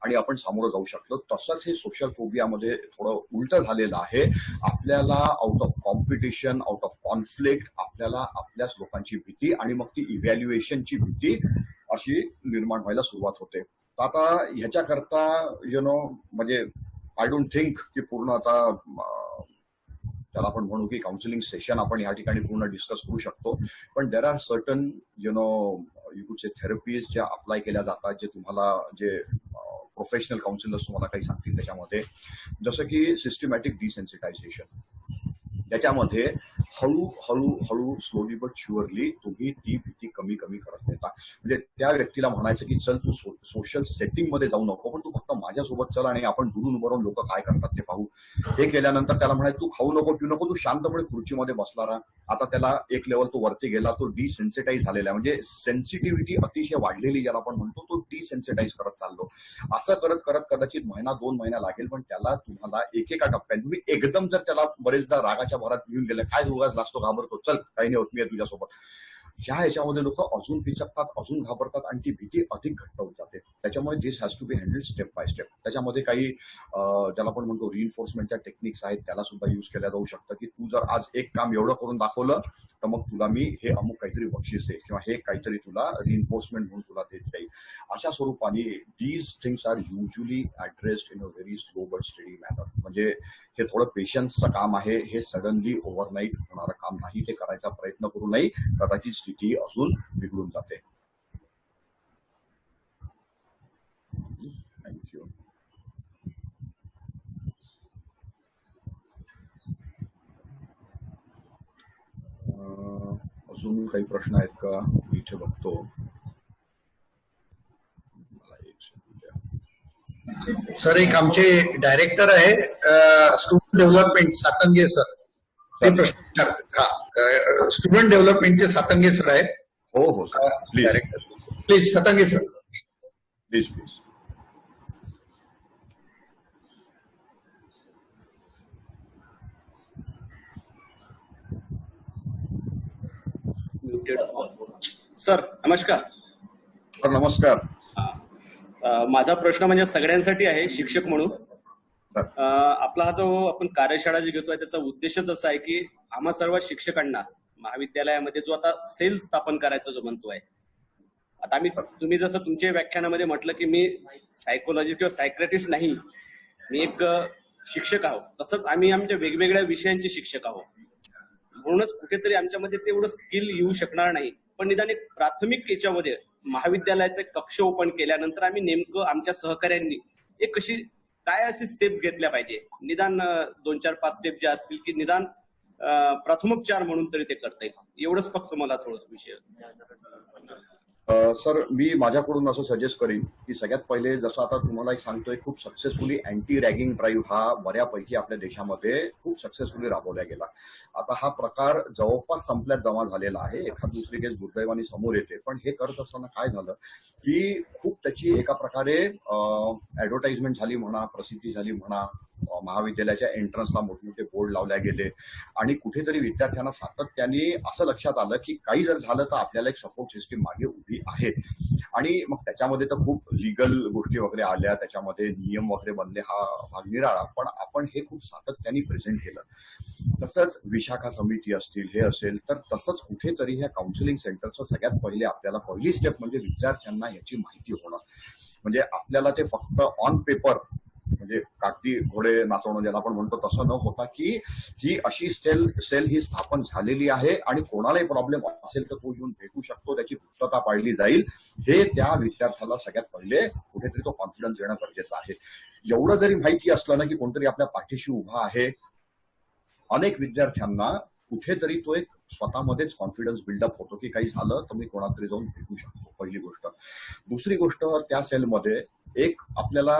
आणि आपण सामोरं जाऊ शकलो. तसंच हे सोशल फोबियामध्ये थोडं उलट झालेलं आहे. आपल्याला out of competition, out of conflict आपल्याला आपल्याच लोकांची भीती आणि मग ती इव्हॅल्युएशनची भीती अशी निर्माण व्हायला सुरुवात होते. आता ह्याच्याकरता म्हणजे आय डोंट थिंक की पूर्ण आता त्याला आपण म्हणू की काउन्सिलिंग सेशन आपण या ठिकाणी पूर्ण डिस्कस करू शकतो. पण there are certain you could say therapies ज्या अप्लाय केल्या जातात, जे तुम्हाला जे प्रोफेशनल काउन्सिलर्स तुम्हाला काही सांगतील त्याच्यामध्ये. जसं की सिस्टमॅटिक डिसेन्सिटायझेशन, ज्याच्यामध्ये हळूहळू स्लोली बट शुअरली तुम्ही ती भीती कमी कमी करत नेता. म्हणजे त्या व्यक्तीला म्हणायचं की चल तू सोशल सेटिंग मध्ये जाऊ नको, पण तू फक्त माझ्यासोबत चल आणि आपण दुरून उभं राहून लोक काय करतात ते पाहू. हे केल्यानंतर त्याला म्हणायचं तू खाऊ नको, पिऊ नको, तू शांतपणे खुर्चीमध्ये बसला राहा. आता त्याला एक लेवल तो वरती गेला, तो डिसेन्सिटाईज झालेला आहे. म्हणजे सेन्सिटिव्हिटी अतिशय वाढलेली ज्याला आपण म्हणतो, तो डिसेन्सिटाईज करत चाललो. असं करत करत कदाचित महिना 2 महिना लागेल, पण त्याला तुम्हाला एकेका टप्प्यात तुम्ही एकदम जर त्याला बरेचदा रागाच्या भरात घेऊन गेले, काय दोघाच लागतो घाबरतो, चल काही नाही होत, मी आहे तुझ्यासोबत. ह्या ह्याच्यामध्ये लोक अजून पिचकतात, अजून घाबरतात आणि ती भीती अधिक घट्ट होत जाते. त्याच्यामुळे this has to be handled step by step. त्याच्यामध्ये काही ज्याला आपण म्हणतो रिइन्फोर्समेंटच्या टेक्निक्स आहेत, त्याला सुद्धा युज केल्या जाऊ शकतं की तू जर आज एक काम एवढं करून दाखवलं तर मग तुला मी हे अमुक काहीतरी बक्षीस देईल किंवा हे काहीतरी तुला रिइन्फोर्समेंट म्हणून तुला देत जाईल. अशा स्वरूपाने these things are usually addressed in a very slow but steady manner. म्हणजे हे थोडं पेशन्सचं काम आहे. हे सडनली ओव्हरनाईट होणारं काम नाही. ते करायचा प्रयत्न करू नये, कदाचित स्थिती अजून बिघडून जाते. थँक्यू. अजून काही प्रश्न आहेत का? इथे बघतो. सर, एक आमचे डायरेक्टर आहे स्टुडंट डेव्हलपमेंट, सातंगे सर, ते प्रश्न विचारतात. स्टुडंट डेव्हलपमेंटचे सातंगे सर आहेत. हो हो सर, प्लीज. डायरेक्टर. प्लीज सतंगे सर. Please please. सर नमस्कार. नमस्कार. माझा प्रश्न म्हणजे सगळ्यांसाठी आहे, शिक्षक म्हणून. आपला हा जो आपण कार्यशाळा जी घेतोय त्याचा उद्देशच असा आहे की आम्हा सर्व शिक्षकांना महाविद्यालयामध्ये जो आता सेल स्थापन करायचा जो म्हणतोय, आता तुम्ही जसं तुमच्या व्याख्यानामध्ये म्हटलं की मी सायकोलॉजी किंवा सायक्रेटिस्ट नाही, मी एक शिक्षक आहोत, तसंच आम्ही आमच्या वेगवेगळ्या विषयांचे शिक्षक आहोत. म्हणूनच कुठेतरी आमच्यामध्ये तेवढं स्किल येऊ शकणार नाही, पण निदान एक प्राथमिक याच्यामध्ये महाविद्यालयाचा एक कक्ष ओपन केल्यानंतर आम्ही नेमकं आमच्या सहकाऱ्यांनी एक कशी काय असे स्टेप्स घेतल्या पाहिजे, निदान 2-4-5 स्टेप जे असतील की निदान प्रथमोपचार म्हणून तरी ते करता येईल, एवढंच फक्त मला थोडंच विषय. सर मी माझ्याकडून असं सजेस्ट करीन की सगळ्यात पहिले जसं आता तुम्हाला एक सांगतोय, खूप सक्सेसफुली अँटी रॅगिंग ड्राईव्ह हा बऱ्यापैकी आपल्या देशामध्ये खूप सक्सेसफुली राबवला गेला. आता हा प्रकार जवळपास संपल्यात जमा झालेला आहे. एखाद दुसरी केस दुर्दैवाने समोर येते, पण हे करत असताना काय झालं की खूप त्याची एका प्रकारे ऍडव्हर्टाइजमेंट झाली म्हणा, प्रसिद्धी झाली म्हणा, महाविद्यालयाच्या एंट्रन्सला मोठमोठे बोर्ड लावले गेले आणि कुठेतरी विद्यार्थ्यांना सातत्याने असं लक्षात आलं की काही जर झालं तर आपल्याला एक सपोर्ट सिस्टीम मागे उभी आहे. आणि मग त्याच्यामध्ये तर खूप लिगल गोष्टी वगैरे आल्या, त्याच्यामध्ये नियम वगैरे बनले, हा भाग निराळा, पण आपण हे खूप सातत्याने प्रेझेंट केलं. तसंच विशाखा समिती असतील, हे असेल, तर तसंच कुठेतरी ह्या काउन्सिलिंग सेंटरचं सगळ्यात पहिले आपल्याला पहिली स्टेप म्हणजे विद्यार्थ्यांना याची माहिती होणं. म्हणजे आपल्याला ते फक्त ऑन पेपर म्हणजे कागदी घोडे नाचवणं ज्याला आपण म्हणतो तसं न होता की ही अशी सेल ही स्थापन झालेली आहे आणि कोणालाही प्रॉब्लेम असेल तर तो येऊन भेटू शकतो, त्याची पूर्तता पाळली जाईल, हे त्या विद्यार्थ्याला सगळ्यात पहिले कुठेतरी तो कॉन्फिडन्स देणं गरजेचं आहे. एवढं जरी माहिती असलं ना की कोणतरी आपल्या पाठीशी उभा आहे, अनेक विद्यार्थ्यांना कुठेतरी तो एक स्वतःमध्येच कॉन्फिडन्स बिल्डअप होतो की काही झालं तर मी कोणाला तरी जाऊन भेटू शकतो, पहिली गोष्ट. दुसरी गोष्ट, त्या सेलमध्ये एक आपल्याला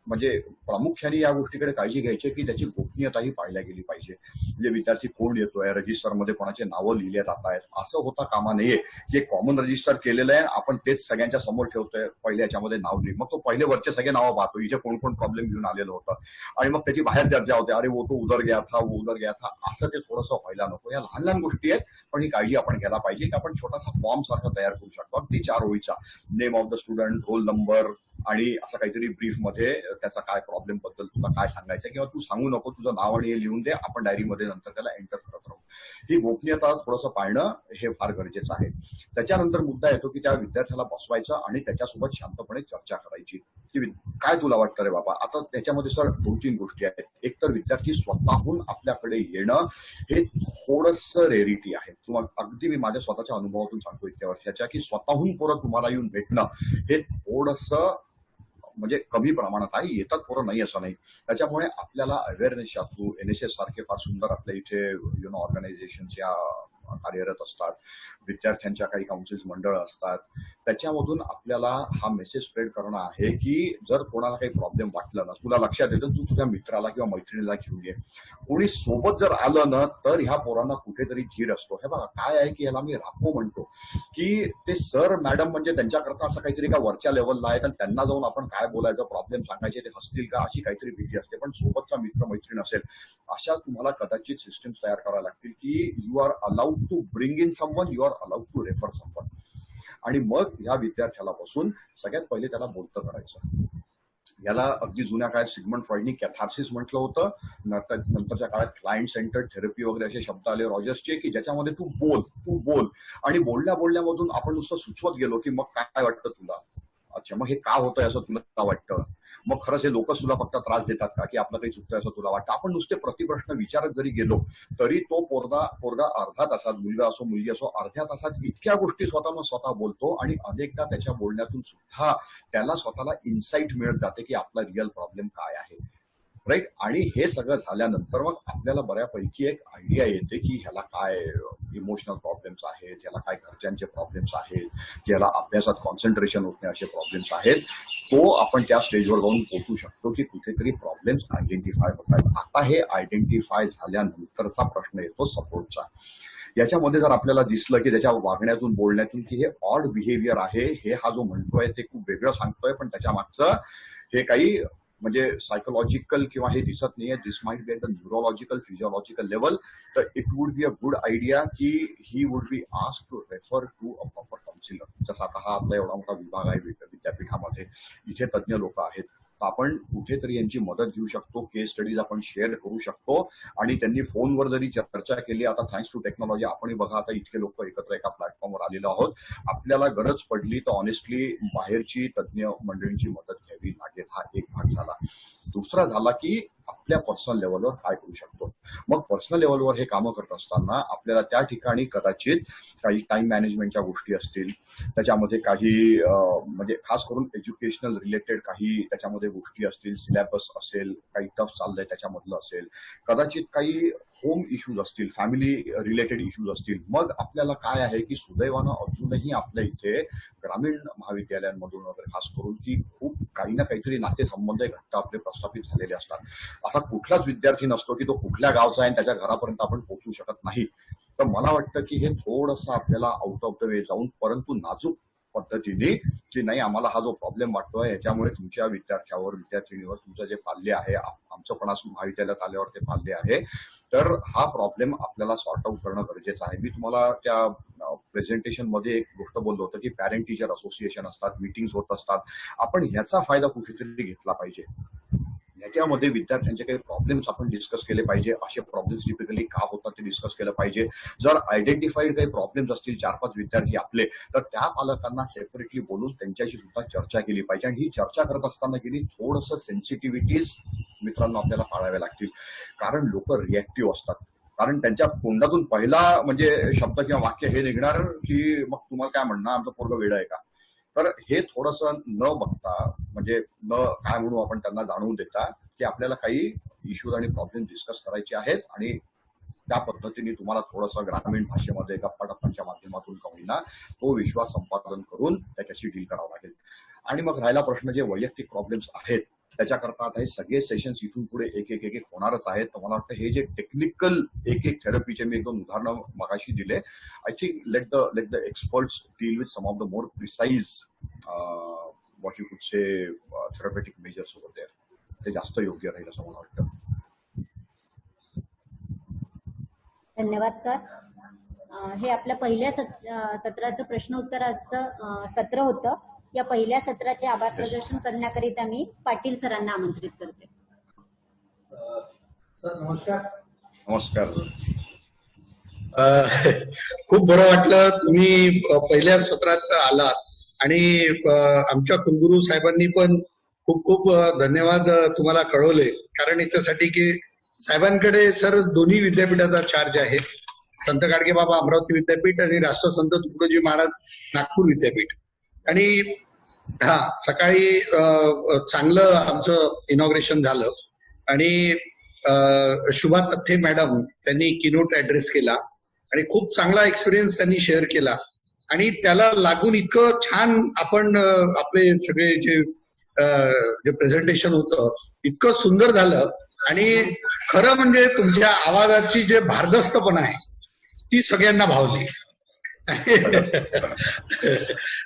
म्हणजे प्रामुख्याने या गोष्टीकडे काळजी घ्यायची की त्याची गोपनीयताही पाळल्या गेली पाहिजे. म्हणजे विद्यार्थी कोण येतोय, रजिस्टरमध्ये कोणाचे नावं लिहिले जात आहेत, असं होता कामा नये की एक कॉमन रजिस्टर केलेलं आहे, आपण तेच सगळ्यांच्या समोर ठेवतोय, पहिले याच्यामध्ये नाव लिहि, मग तो पहिले वरचे सगळे नावं पाहतो, इथे कोण कोण प्रॉब्लेम घेऊन आलेलं होतं आणि मग त्याची बाहेर चर्चा होते, अरे वो तो उधर गया था, वो उधर गया था, असं ते थोडंसं व्हायला नको. या लहान लहान गोष्टी आहेत, पण ही काळजी आपण घ्यायला पाहिजे की आपण छोटासा फॉर्म सारखा तयार करू शकतो, अगदी 4 ओळीचा, name of the student, roll number आणि असं काहीतरी ब्रीफ मध्ये त्याचा काय प्रॉब्लेम बद्दल तुला काय सांगायचं किंवा तू सांगू नको, तुझं नाव आणि हे लिहून दे, आपण डायरीमध्ये नंतर त्याला एंटर करत राहू. ही गोपनीयता थोडंसं पाळणं हे फार गरजेचं आहे. त्याच्यानंतर मुद्दा येतो की त्या विद्यार्थ्याला बसवायचं आणि त्याच्यासोबत शांतपणे चर्चा करायची की काय तुला वाटतं रे बाबा. आता त्याच्यामध्ये सर 2-3 गोष्टी आहेत. एक तर विद्यार्थी स्वतःहून आपल्याकडे येणं हे थोडंसं रेरिटी आहे, किंवा अगदी मी माझ्या स्वतःच्या अनुभवातून सांगतो इतक्या वर्षाच्या की स्वतःहून पोरं तुम्हाला येऊन भेटणं हे थोडंसं म्हणजे कमी प्रमाणात आहे. येतात पोरं, नाही असं नाही. त्याच्यामुळे आपल्याला अवेअरनेसच्या थ्रू NSS सारखे फार सुंदर आपल्या इथे ऑर्गनायझेशन्स या कार्यरत असतात, विद्यार्थ्यांच्या काही काउन्सिल्स मंडळ असतात, त्याच्यामधून आपल्याला हा मेसेज स्प्रेड करणं आहे की जर कोणाला काही प्रॉब्लेम वाटलं ना, तुला लक्षात येतं, तू तुझ्या मित्राला किंवा मैत्रिणीला घेऊन ये. कोणी सोबत जर आलं ना तर ह्या पोरांना कुठेतरी धीर असतो. हे बघा काय आहे की याला मी राखो म्हणतो की ते सर मॅडम म्हणजे त्यांच्याकरता असं काहीतरी का वरच्या लेवलला आहेत आणि त्यांना जाऊन आपण काय बोलायचं, प्रॉब्लेम सांगायचे, ते हसतील का, अशी काहीतरी भीती असते. पण सोबतचा मित्र मैत्रीण असेल, अशा तुम्हाला कदाचित सिस्टम्स तयार कराव्या लागतील की you are allowed to bring in someone, you are allowed to refer someone. आणि मग या विद्यार्थ्याला बसून सगळ्यात पहिले त्याला बोलतं करायचं. याला अगदी जुन्या काळात सिग्मंड फ्रॉइडनी कॅथार्सिस म्हटलं होतं, नंतरच्या काळात क्लायंट सेंटर्ड थेरपी वगैरे असे शब्द आले रॉजर्सचे की ज्याच्यामध्ये तू बोल आणि बोलण्यामधून आपण नुसतं सुचवत गेलो की मग काय वाटतं तुला, अच्छा मग हे का होतंय असं तुला वाटतं, मग खरंच हे लोक तुला फक्त त्रास देतात का की आपलं काही चुकतंय असं तुला वाटतं. आपण नुसते प्रतिप्रश्न विचारत जरी गेलो तरी तो पोरगा अर्ध्या तासात, मुलगा असो मुलगी असो, अर्ध्या तासात इतक्या गोष्टी स्वतः बोलतो आणि अनेकदा त्याच्या बोलण्यातून सुद्धा त्याला स्वतःला इन्साइट मिळत जाते की आपला रिअल प्रॉब्लेम काय आहे, राईट. आणि हे सगळं झाल्यानंतर मग आपल्याला बऱ्यापैकी एक आयडिया येते की ह्याला काय इमोशनल प्रॉब्लेम्स आहेत, ह्याला काय घरच्यांचे प्रॉब्लेम्स आहेत, ह्याला अभ्यासात कॉन्सन्ट्रेशन होत नाही असे प्रॉब्लेम्स आहेत. तो आपण त्या स्टेजवर जाऊन पोहोचू शकतो की कुठेतरी प्रॉब्लेम्स आयडेंटिफाय होत आहेत. आता हे आयडेंटिफाय झाल्यानंतरचा प्रश्न येतो सपोर्टचा याच्यामध्ये जर आपल्याला दिसलं की त्याच्या वागण्यातून बोलण्यातून की हे ऑड बिहेवियर आहे, हे हा जो म्हणतोय ते खूप वेगळं सांगतोय, पण त्याच्या मागचं हे काही म्हणजे सायकोलॉजिकल किंवा हे दिसत नाहीये, this might be at the neurological physiological level, तर it would be a good idea की he would be ask to refer to a proper counsellor. जसं आता हा आपला एवढा मोठा विभाग आहे विद्यापीठामध्ये, इथे तज्ज्ञ लोक आहेत, तर आपण कुठेतरी यांची मदत घेऊ शकतो, केस स्टडीज आपण शेअर करू शकतो, आणि त्यांनी फोनवर जरी चर्चा केली, आता थँक्स टू टेक्नॉलॉजी आपणही बघा आता इतके लोक एकत्र एका प्लॅटफॉर्मवर आलेलो आहोत, आपल्याला गरज पडली तर ऑनेस्टली बाहेरची तज्ज्ञ मंडळींची मदत घ्यावी लागेल. हा एक भाग झाला. दुसरा झाला की आपल्या पर्सनल लेवलवर काय करू शकतो. मग पर्सनल लेवलवर हे कामं करत असताना आपल्याला त्या ठिकाणी कदाचित काही टाइम मॅनेजमेंटच्या गोष्टी असतील, त्याच्यामध्ये काही म्हणजे खास करून एज्युकेशनल रिलेटेड काही त्याच्यामध्ये गोष्टी असतील, सिलेबस असेल, काही टफ चाललंय त्याच्यामधलं असेल, कदाचित काही होम इश्यूज असतील, फॅमिली रिलेटेड इश्यूज असतील. मग आपल्याला काय आहे की सुदैवानं अजूनही आपल्या इथे ग्रामीण महाविद्यालयांमधून वगैरे खास करून की खूप काही ना काहीतरी नातेसंबंध घट्ट आपले प्रस्थापित झालेले असतात. असा कुठलाच विद्यार्थी नसतो की तो कुठल्या गावचा आहे आणि त्याच्या घरापर्यंत आपण पोहोचू शकत नाही. तर मला वाटतं की हे थोडंसं आपल्याला आउट ऑफ द वे जाऊन, परंतु नाजूक पद्धतीने की नाही आम्हाला हा जो प्रॉब्लेम वाटतोय याच्यामुळे तुमच्या विद्यार्थ्यावर विद्यार्थिनीवर तुमचं जे पाल्य आहे, आमचं पण असं महाविद्यालयात आल्यावर ते पाल्य आहे, तर हा प्रॉब्लेम आपल्याला सॉर्ट आउट करणं गरजेचं आहे. मी तुम्हाला त्या प्रेझेंटेशन मध्ये एक गोष्ट बोललो होतं की पॅरेंट टीचर असोसिएशन असतात, मीटिंग्स होत असतात, आपण ह्याचा फायदा कुठेतरी घेतला पाहिजे. याच्यामध्ये विद्यार्थ्यांचे काही प्रॉब्लेम्स आपण डिस्कस केले पाहिजे, असे प्रॉब्लेम्स टिपिकली का होतात ते डिस्कस केलं पाहिजे. जर आयडेंटिफाईड काही प्रॉब्लेम्स असतील 4-5 विद्यार्थी आपले, तर त्या पालकांना सेपरेटली बोलून त्यांच्याशी सुद्धा चर्चा केली पाहिजे. आणि ही चर्चा करत असताना की थोडंसं सेन्सिटिव्हिटीज मित्रांनो आपल्याला पाळाव्या लागतील, कारण लोक रिॲक्टिव्ह असतात. कारण त्यांच्या तोंडातून पहिला म्हणजे शब्द किंवा वाक्य हे निघणार की मग तुम्हाला काय म्हणणार, आमचं पोरगं वेडं आहे का. तर हे थोडंसं न बघता म्हणजे न काय म्हणू आपण त्यांना जाणवून देता की आपल्याला काही इश्यूज आणि प्रॉब्लेम डिस्कस करायचे आहेत, आणि त्या पद्धतीने तुम्हाला थोडंसं ग्रामीण भाषेमध्ये गप्पाटप्पांच्या माध्यमातून का होईना तो विश्वास संपादन करून त्याच्याशी डील करावं लागेल. आणि मग राहिला प्रश्न जे वैयक्तिक प्रॉब्लेम्स आहेत त्याच्याकरता आता हे सगळे सेशन्स इथून पुढे एक एक होणारच आहेत. तर मला वाटतं हे जे टेक्निकल एक थेरपीचे मी 1-2 उदाहरणं मगाशी दिले, I think let the experts deal with some of the more precise what you could say therapeutic measures over there. ते जास्त योग्य राहील असं मला वाटतं. धन्यवाद सर. हे आपल्या पहिल्या सत्राचं प्रश्न उत्तराचं सत्र होतं. या पहिल्या सत्राचे आभार प्रदर्शन करण्याकरिता मी पाटील सरांना आमंत्रित करते. सर नमस्कार. नमस्कार. खूप बरं वाटलं तुम्ही पहिल्या सत्रात आलात, आणि आमच्या कुलगुरू साहेबांनी पण खूप खूप धन्यवाद तुम्हाला कळवले, कारण याच्यासाठी की साहेबांकडे सर दोन्ही विद्यापीठाचा चार्ज आहे, संत गाडगेबाबा अमरावती विद्यापीठ आणि राष्ट्रसंत तुकडोजी महाराज नागपूर विद्यापीठ. आणि हा सकाळी चांगलं आमचं इनॉग्रेशन झालं, आणि शुभा तथ्थे मॅडम त्यांनी किनोट ऍड्रेस केला आणि खूप चांगला एक्सपिरियन्स त्यांनी शेअर केला, आणि त्याला लागून इतकं छान आपण आपले सगळे जे प्रेझेंटेशन होतं इतकं सुंदर झालं. आणि खरं म्हणजे तुमच्या आवाजाची जे भारदस्तपणा आहे ती सगळ्यांना भावली.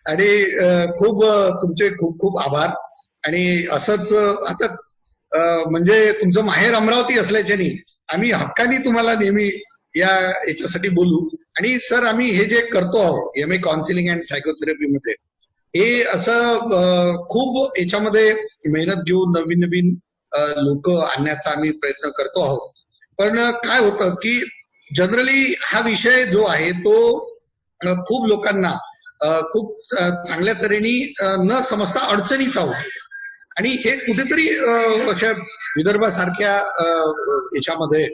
आणि खूप तुमचे खूप खूप आभार. आणि असंच आता म्हणजे तुमचं माहेर अमरावती असल्याच्यानी आम्ही हक्कानी तुम्हाला नेहमी याच्यासाठी बोलू. आणि सर आम्ही हे जे करतो आहोत MA काउन्सिलिंग अँड सायकोथेरपी मध्ये, हे असं खूप याच्यामध्ये मेहनत घेऊन नवीन नवीन लोक आणण्याचा आम्ही प्रयत्न करतो आहोत. पण काय होतं की जनरली हा विषय जो आहे तो खूप लोकांना खूप चांगल्या तऱ्हेने न समजता अडचणीचा होतो, आणि हे कुठेतरी अशा विदर्भासारख्या याच्यामध्ये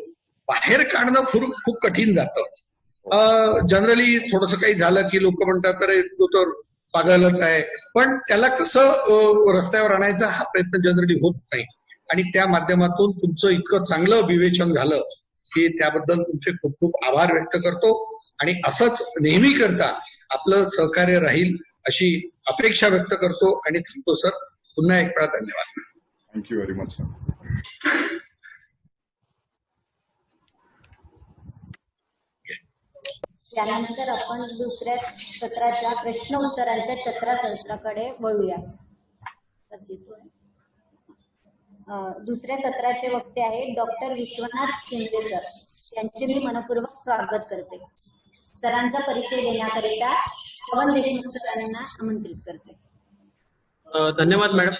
बाहेर काढणं खूप कठीण जातं. जनरली थोडंसं काही झालं की लोक म्हणतात अरे तो तर पागलच आहे, पण त्याला कसं रस्त्यावर आणायचा हा प्रयत्न जनरली होत नाही. आणि त्या माध्यमातून तुमचं इतकं चांगलं विवेचन झालं की त्याबद्दल तुमचे खूप खूप आभार व्यक्त करतो. आणि असंच नेहमी करता आपलं सहकार्य राहील अशी अपेक्षा व्यक्त करतो आणि थांबतो सर. पुन्हा एक वेळा धन्यवाद. Thank you very much sir. त्यानंतर आपण दुसऱ्या सत्राच्या प्रश्न उत्तरांच्या सत्राकडे वळूया. दुसऱ्या सत्राचे वक्ते आहेत डॉक्टर विश्वनाथ शिंदे सर. त्यांचे मी मनपूर्वक स्वागत करते. सरांचा परिचय देण्याकरिता पवन देशमुख सरांना आमंत्रित करते. धन्यवाद मॅडम.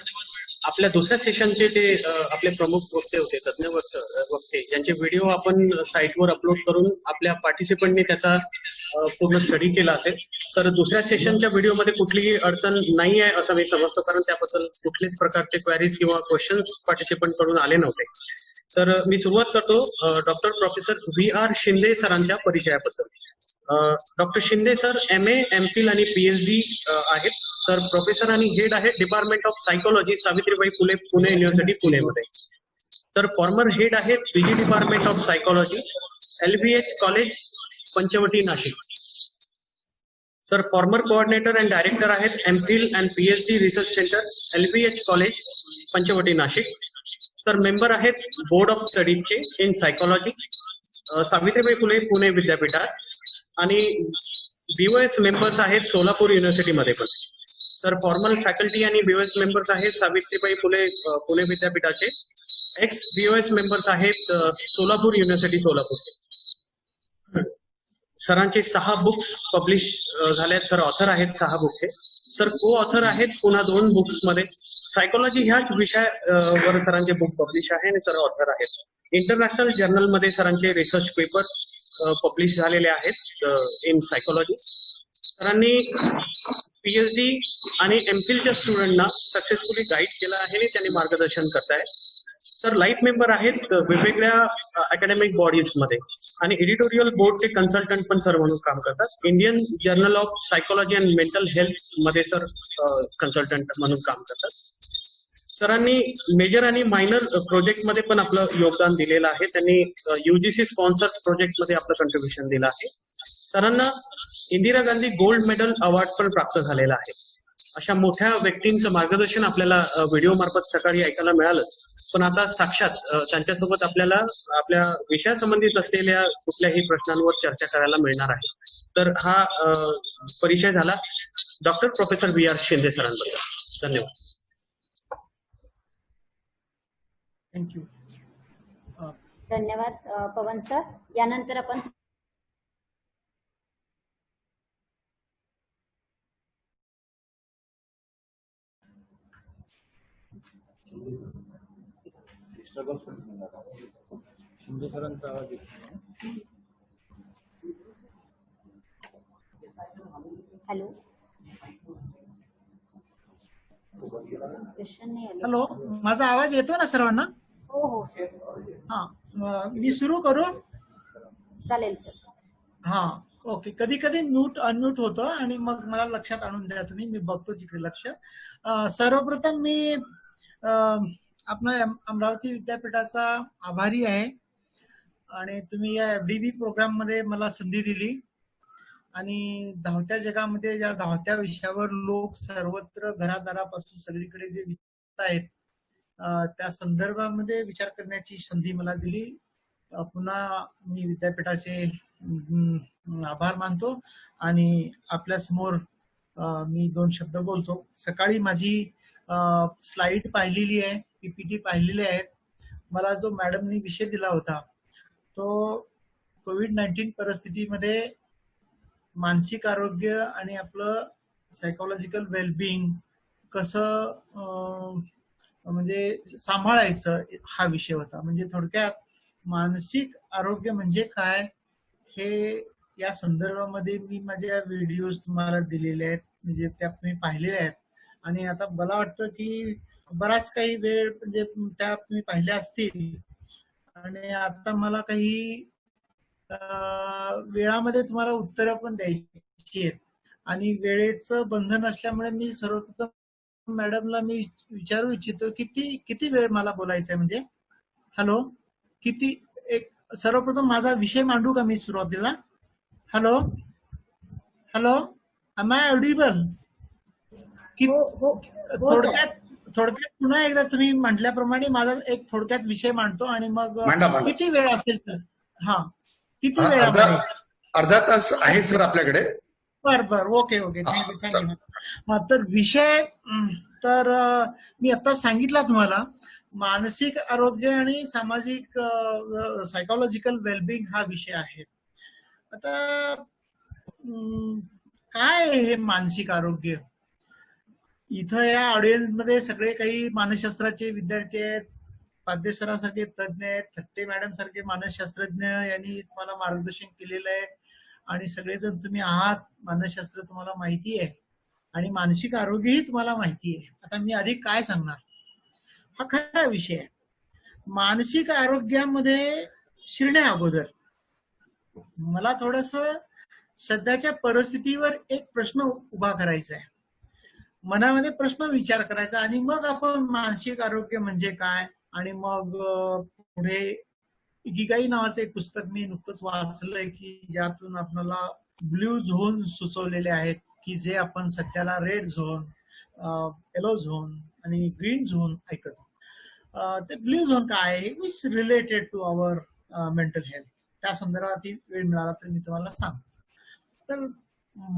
आपल्या दुसऱ्या सेशनचे जे आपले प्रमुख वक्ते होते, तज्ञ वक्ते, ज्यांचे व्हिडिओ आपण साईटवर अपलोड करून आपल्या पार्टिसिपंटनी त्याचा पूर्ण स्टडी केला असेल, तर दुसऱ्या सेशनच्या व्हिडिओमध्ये कुठलीही अडचण नाही आहे असं मी समजतो, कारण त्याबद्दल कुठल्याच प्रकारचे क्वेरीज किंवा क्वेश्चन्स पार्टिसिपंट कडून आले नव्हते. तर मी सुरुवात करतो डॉक्टर प्रोफेसर VR शिंदे सरांच्या परिचयाबद्दल. Doctor Shinde sir MA, MPhil आणि PhD आहेत. सर प्रोफेसर आणि हेड आहेत department of psychology, Savitribai Phule Pune university पुणेमध्ये. सर फॉर्मर हेड आहेत PG department of psychology, LBH college Panchavati Nashik. Sir former coordinator and director आहेत MPhil and PhD research centre, LBH college Panchavati Nashik. Sir member आहेत board of स्टडीजचे in psychology, Savitribai Phule Pune विद्यापीठात, आणि BOS members आहेत सोलापूर युनिव्हर्सिटीमध्ये पण. Sir formal faculty आणि BOS members आहेत सावित्रीबाई फुले पुणे विद्यापीठाचे. BOS मेंबर्स आहेत सोलापूर युनिव्हर्सिटी सोलापूर. सरांचे 6 बुक्स पब्लिश झाले आहेत. सर ऑथर आहेत 6 बुकचे. सर को ऑथर आहेत पुन्हा 2 बुक्स मध्ये. सायकोलॉजी ह्याच विषयावर सरांचे बुक पब्लिश आहे आणि सर ऑथर आहेत. इंटरनॅशनल जर्नल मध्ये सरांचे रिसर्च पेपर पब्लिश झालेले आहेत इन सायकोलॉजी. सरांनी PhD आणि MPhilच्या स्टुडंटना सक्सेसफुली गाईड केलं आहे आणि त्यांनी मार्गदर्शन करतायत. सर लाईफ मेंबर आहेत वेगवेगळ्या अकॅडमिक बॉडीज मध्ये आणि एडिटोरियल बोर्डचे कन्सल्टंट पण सर म्हणून काम करतात. Indian journal of psychology and mental health मध्ये सर कन्सल्टंट म्हणून काम करतात. सरांनी मेजर आणि मायनर प्रोजेक्ट मध्ये पण आपलं योगदान दिलेलं आहे. त्यांनी UGC स्पॉन्सर प्रोजेक्ट मध्ये आपलं कंट्रीब्युशन दिलं आहे. सरांना Indira Gandhi gold medal award पण प्राप्त झालेला आहे. अशा मोठ्या व्यक्तींचं मार्गदर्शन आपल्याला व्हिडिओ मार्फत सकाळी ऐकायला मिळालंच, पण आता साक्षात त्यांच्यासोबत आपल्याला आपल्या विषयासंबंधित असलेल्या कुठल्याही प्रश्नांवर चर्चा करायला मिळणार आहे. तर हा परिचय झाला डॉक्टर प्रोफेसर VR शिंदे सरांबद्दल. धन्यवाद. थँक्यू. धन्यवाद पवन सर. यानंतर आपण शिंदे सरांचा आवाज येतो. हॅलो क्वेश्चन नाही आले. हॅलो, माझा आवाज येतो ना सर्वांना? हो हो सर. हा, मी सुरू करू? चालेल सर. हा, ओके. कधी कधी म्यूट अनम्यूट होतं आणि मग मला लक्षात आणून द्या तुम्ही. मी बघतो तिकडे लक्ष. सर्वप्रथम मी आपल्या अमरावती विद्यापीठाचा आभारी आहे आणि तुम्ही या FDB प्रोग्राम मध्ये मला संधी दिली आणि धावत्या जगामध्ये या धावत्या विषयावर लोक सर्वत्र घरादारापासून सगळीकडे जे विचारत आहेत त्या संदर्भामध्ये विचार करण्याची संधी मला दिली. पुन्हा मी विद्यापीठाचे आभार मानतो आणि आपल्या समोर मी 2 शब्द बोलतो. सकाळी माझी स्लाइड पाहिलेली आहे, PPT पाहिलेले आहेत. मला जो मॅडमनी विषय दिला होता तो कोविड-19 परिस्थितीमध्ये मानसिक आरोग्य आणि आपलं सायकोलॉजिकल वेलबिंग कसं म्हणजे सांभाळायचं हा विषय होता. म्हणजे थोडक्यात मानसिक आरोग्य म्हणजे काय हे या संदर्भामध्ये मी माझ्या व्हिडिओज तुम्हाला दिलेले आहेत, म्हणजे त्या तुम्ही पाहिलेल्या आहेत. आणि आता मला वाटतं की बराच काही वेळ म्हणजे त्या तुम्ही पाहिल्या असतील आणि आता मला काही वेळामध्ये तुम्हाला उत्तरं पण द्यायची आहेत आणि वेळेचं बंधन असल्यामुळे मी सर्वप्रथम मॅडमला मी विचारू इच्छितो किती वेळ मला बोलायचं आहे. म्हणजे हॅलो, किती एक सर्वप्रथम माझा विषय मांडू का मी सुरुवातीला? Hello hello, am I audible? थोडक्यात पुन्हा एकदा तुम्ही म्हटल्याप्रमाणे माझा एक थोडक्यात विषय मांडतो आणि मग किती वेळ असेल तर? हा, किती वेळ? अर्धा तास आहे सर आपल्याकडे. बर ओके थँक्यू हा, थँक्यू. तर विषय तर मी आता सांगितला तुम्हाला, मानसिक आरोग्य आणि सामाजिक सायकोलॉजिकल वेलबिंग हा विषय आहे. आता काय हे मानसिक आरोग्य? इथं या ऑडियन्स मध्ये सगळे काही मानसशास्त्राचे विद्यार्थी आहेत, पाद्यसरासारखे तज्ज्ञ आहेत, थत्ते मॅडम सारखे मानसशास्त्रज्ञ यांनी तुम्हाला मार्गदर्शन केलेलं आहे आणि सगळेजण तुम्ही आहात. मानसशास्त्र तुम्हाला माहिती आहे आणि मानसिक आरोग्यही तुम्हाला माहिती आहे. आता मी अधिक काय सांगणार, हा खरा विषय आहे. मानसिक आरोग्यामध्ये शिरण्या अगोदर मला थोडस सध्याच्या परिस्थितीवर एक प्रश्न उभा करायचा आहे, मनामध्ये प्रश्न विचार करायचा आणि मग आपण मानसिक आरोग्य म्हणजे काय आणि मग पुढे इकिगाई नावाचं एक पुस्तक मी नुकतंच वाचलंय की ज्यातून आपल्याला ब्ल्यू झोन सुचवलेले आहेत की जे आपण सध्याला रेड झोन, येलो झोन आणि ग्रीन झोन ऐकत. ते ब्ल्यू झोन काय आहे, is related to our mental health. त्या संदर्भात वेळ मिळाला तर मी तुम्हाला सांगतो. तर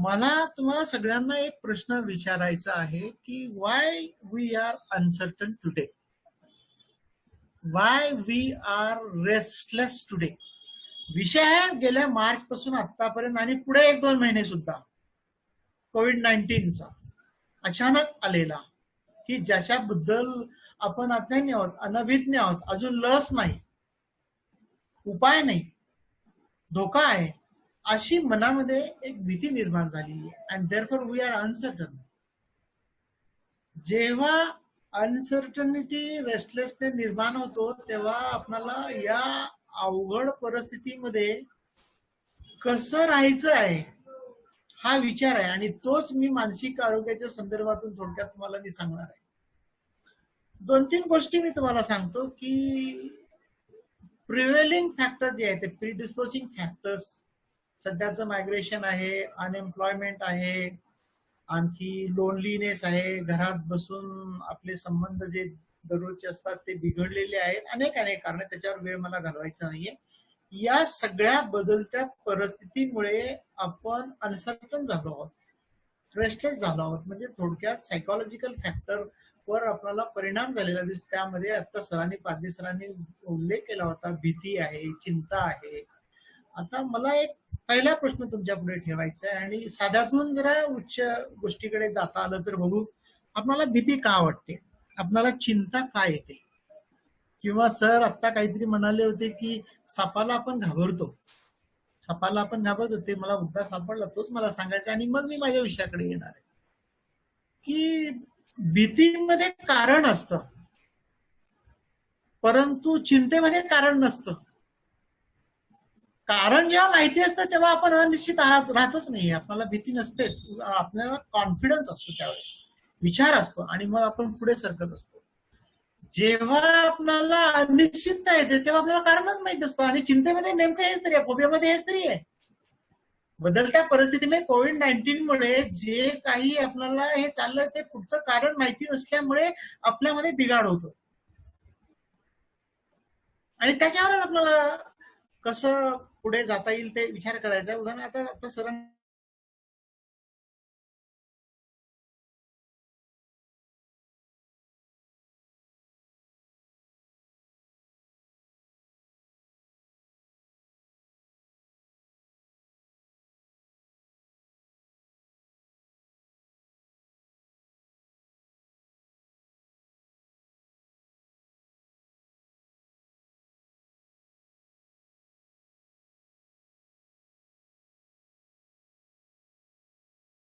मला तुम्हाला सगळ्यांना एक प्रश्न विचारायचा आहे की why we are uncertain today, why we are restless today. विषय आहे गेल्या मार्च पासून आतापर्यंत आणि पुढे 1-2 महिने सुद्धा कोविड-19चा अचानक आलेला, की ज्याच्याबद्दल आपण अज्ञानी आहोत, अनभिज्ञ आहोत, अजून लस नाही, उपाय नाही, धोका आहे, अशी मनामध्ये एक भीती निर्माण झालेली आहे. And therefore we are uncertain. जेव्हा अनसर्टनिटी, रेस्टलेसनेस निर्माण होतो तेव्हा आपल्याला या अवघड परिस्थितीमध्ये कसं राहायचं आहे हा विचार आहे आणि तोच मी मानसिक आरोग्याच्या संदर्भातून थोडक्यात तुम्हाला मी सांगणार आहे. 2-3 गोष्टी मी तुम्हाला सांगतो की प्रिव्हेलिंग फॅक्टर जे आहे ते प्रीडिस्पोजिंग फॅक्टर्स, सध्याचं मायग्रेशन आहे, अनएम्प्लॉयमेंट आहे, आणखी लोनलीनेस आहे, घरात बसून आपले संबंध जे दररोजचे असतात ते बिघडलेले आहेत, अनेक कारण, त्याच्यावर वेळ मला घालवायचा नाहीये. या सगळ्या बदलत्या परिस्थितीमुळे आपण अनसर्टन झालो आहोत, रेस्टलेस झालो आहोत. म्हणजे थोडक्यात सायकोलॉजिकल फॅक्टर वर आपल्याला परिणाम झालेला दिसतो. त्यामध्ये आता पाद्य सरांनी उल्लेख केला होता, भीती आहे, चिंता आहे. आता मला एक पहिला प्रश्न तुमच्या पुढे ठेवायचा आहे आणि साध्यातून जरा उच्च गोष्टीकडे जाता आलं तर बघू, आपल्याला भीती का वाटते, आपल्याला चिंता का येते? किंवा सर आता काहीतरी म्हणाले होते की सापाला आपण घाबरतो, ते मला मुद्दा सापडला, तोच मला सांगायचा आणि मग मी माझ्या विषयाकडे येणार आहे. की भीतीमध्ये कारण असतं परंतु चिंतेमध्ये कारण नसतं. कारण जेव्हा माहिती असतं तेव्हा आपण अनिश्चित राहतच नाही, आपल्याला भीती नसते, आपल्याला कॉन्फिडन्स असतो, त्यावेळेस विचार असतो आणि मग आपण पुढे सरकत असतो. जेव्हा आपल्याला अनिश्चितता येते तेव्हा आपल्याला कारणच माहित असतं आणि चिंतेमध्ये नेमकं हेच तरी आहे, फोबियामध्ये हेच तरी आहे. बदलत्या परिस्थितीमध्ये कोविड-19 मुळे जे काही आपल्याला हे चाललंय ते पुढचं कारण माहिती नसल्यामुळे आपल्यामध्ये बिघाड होतो आणि त्याच्यावरच आपल्याला कसं पुढे जाता येईल ते विचार करायचा. उदाहरणार्थ आता सरांनी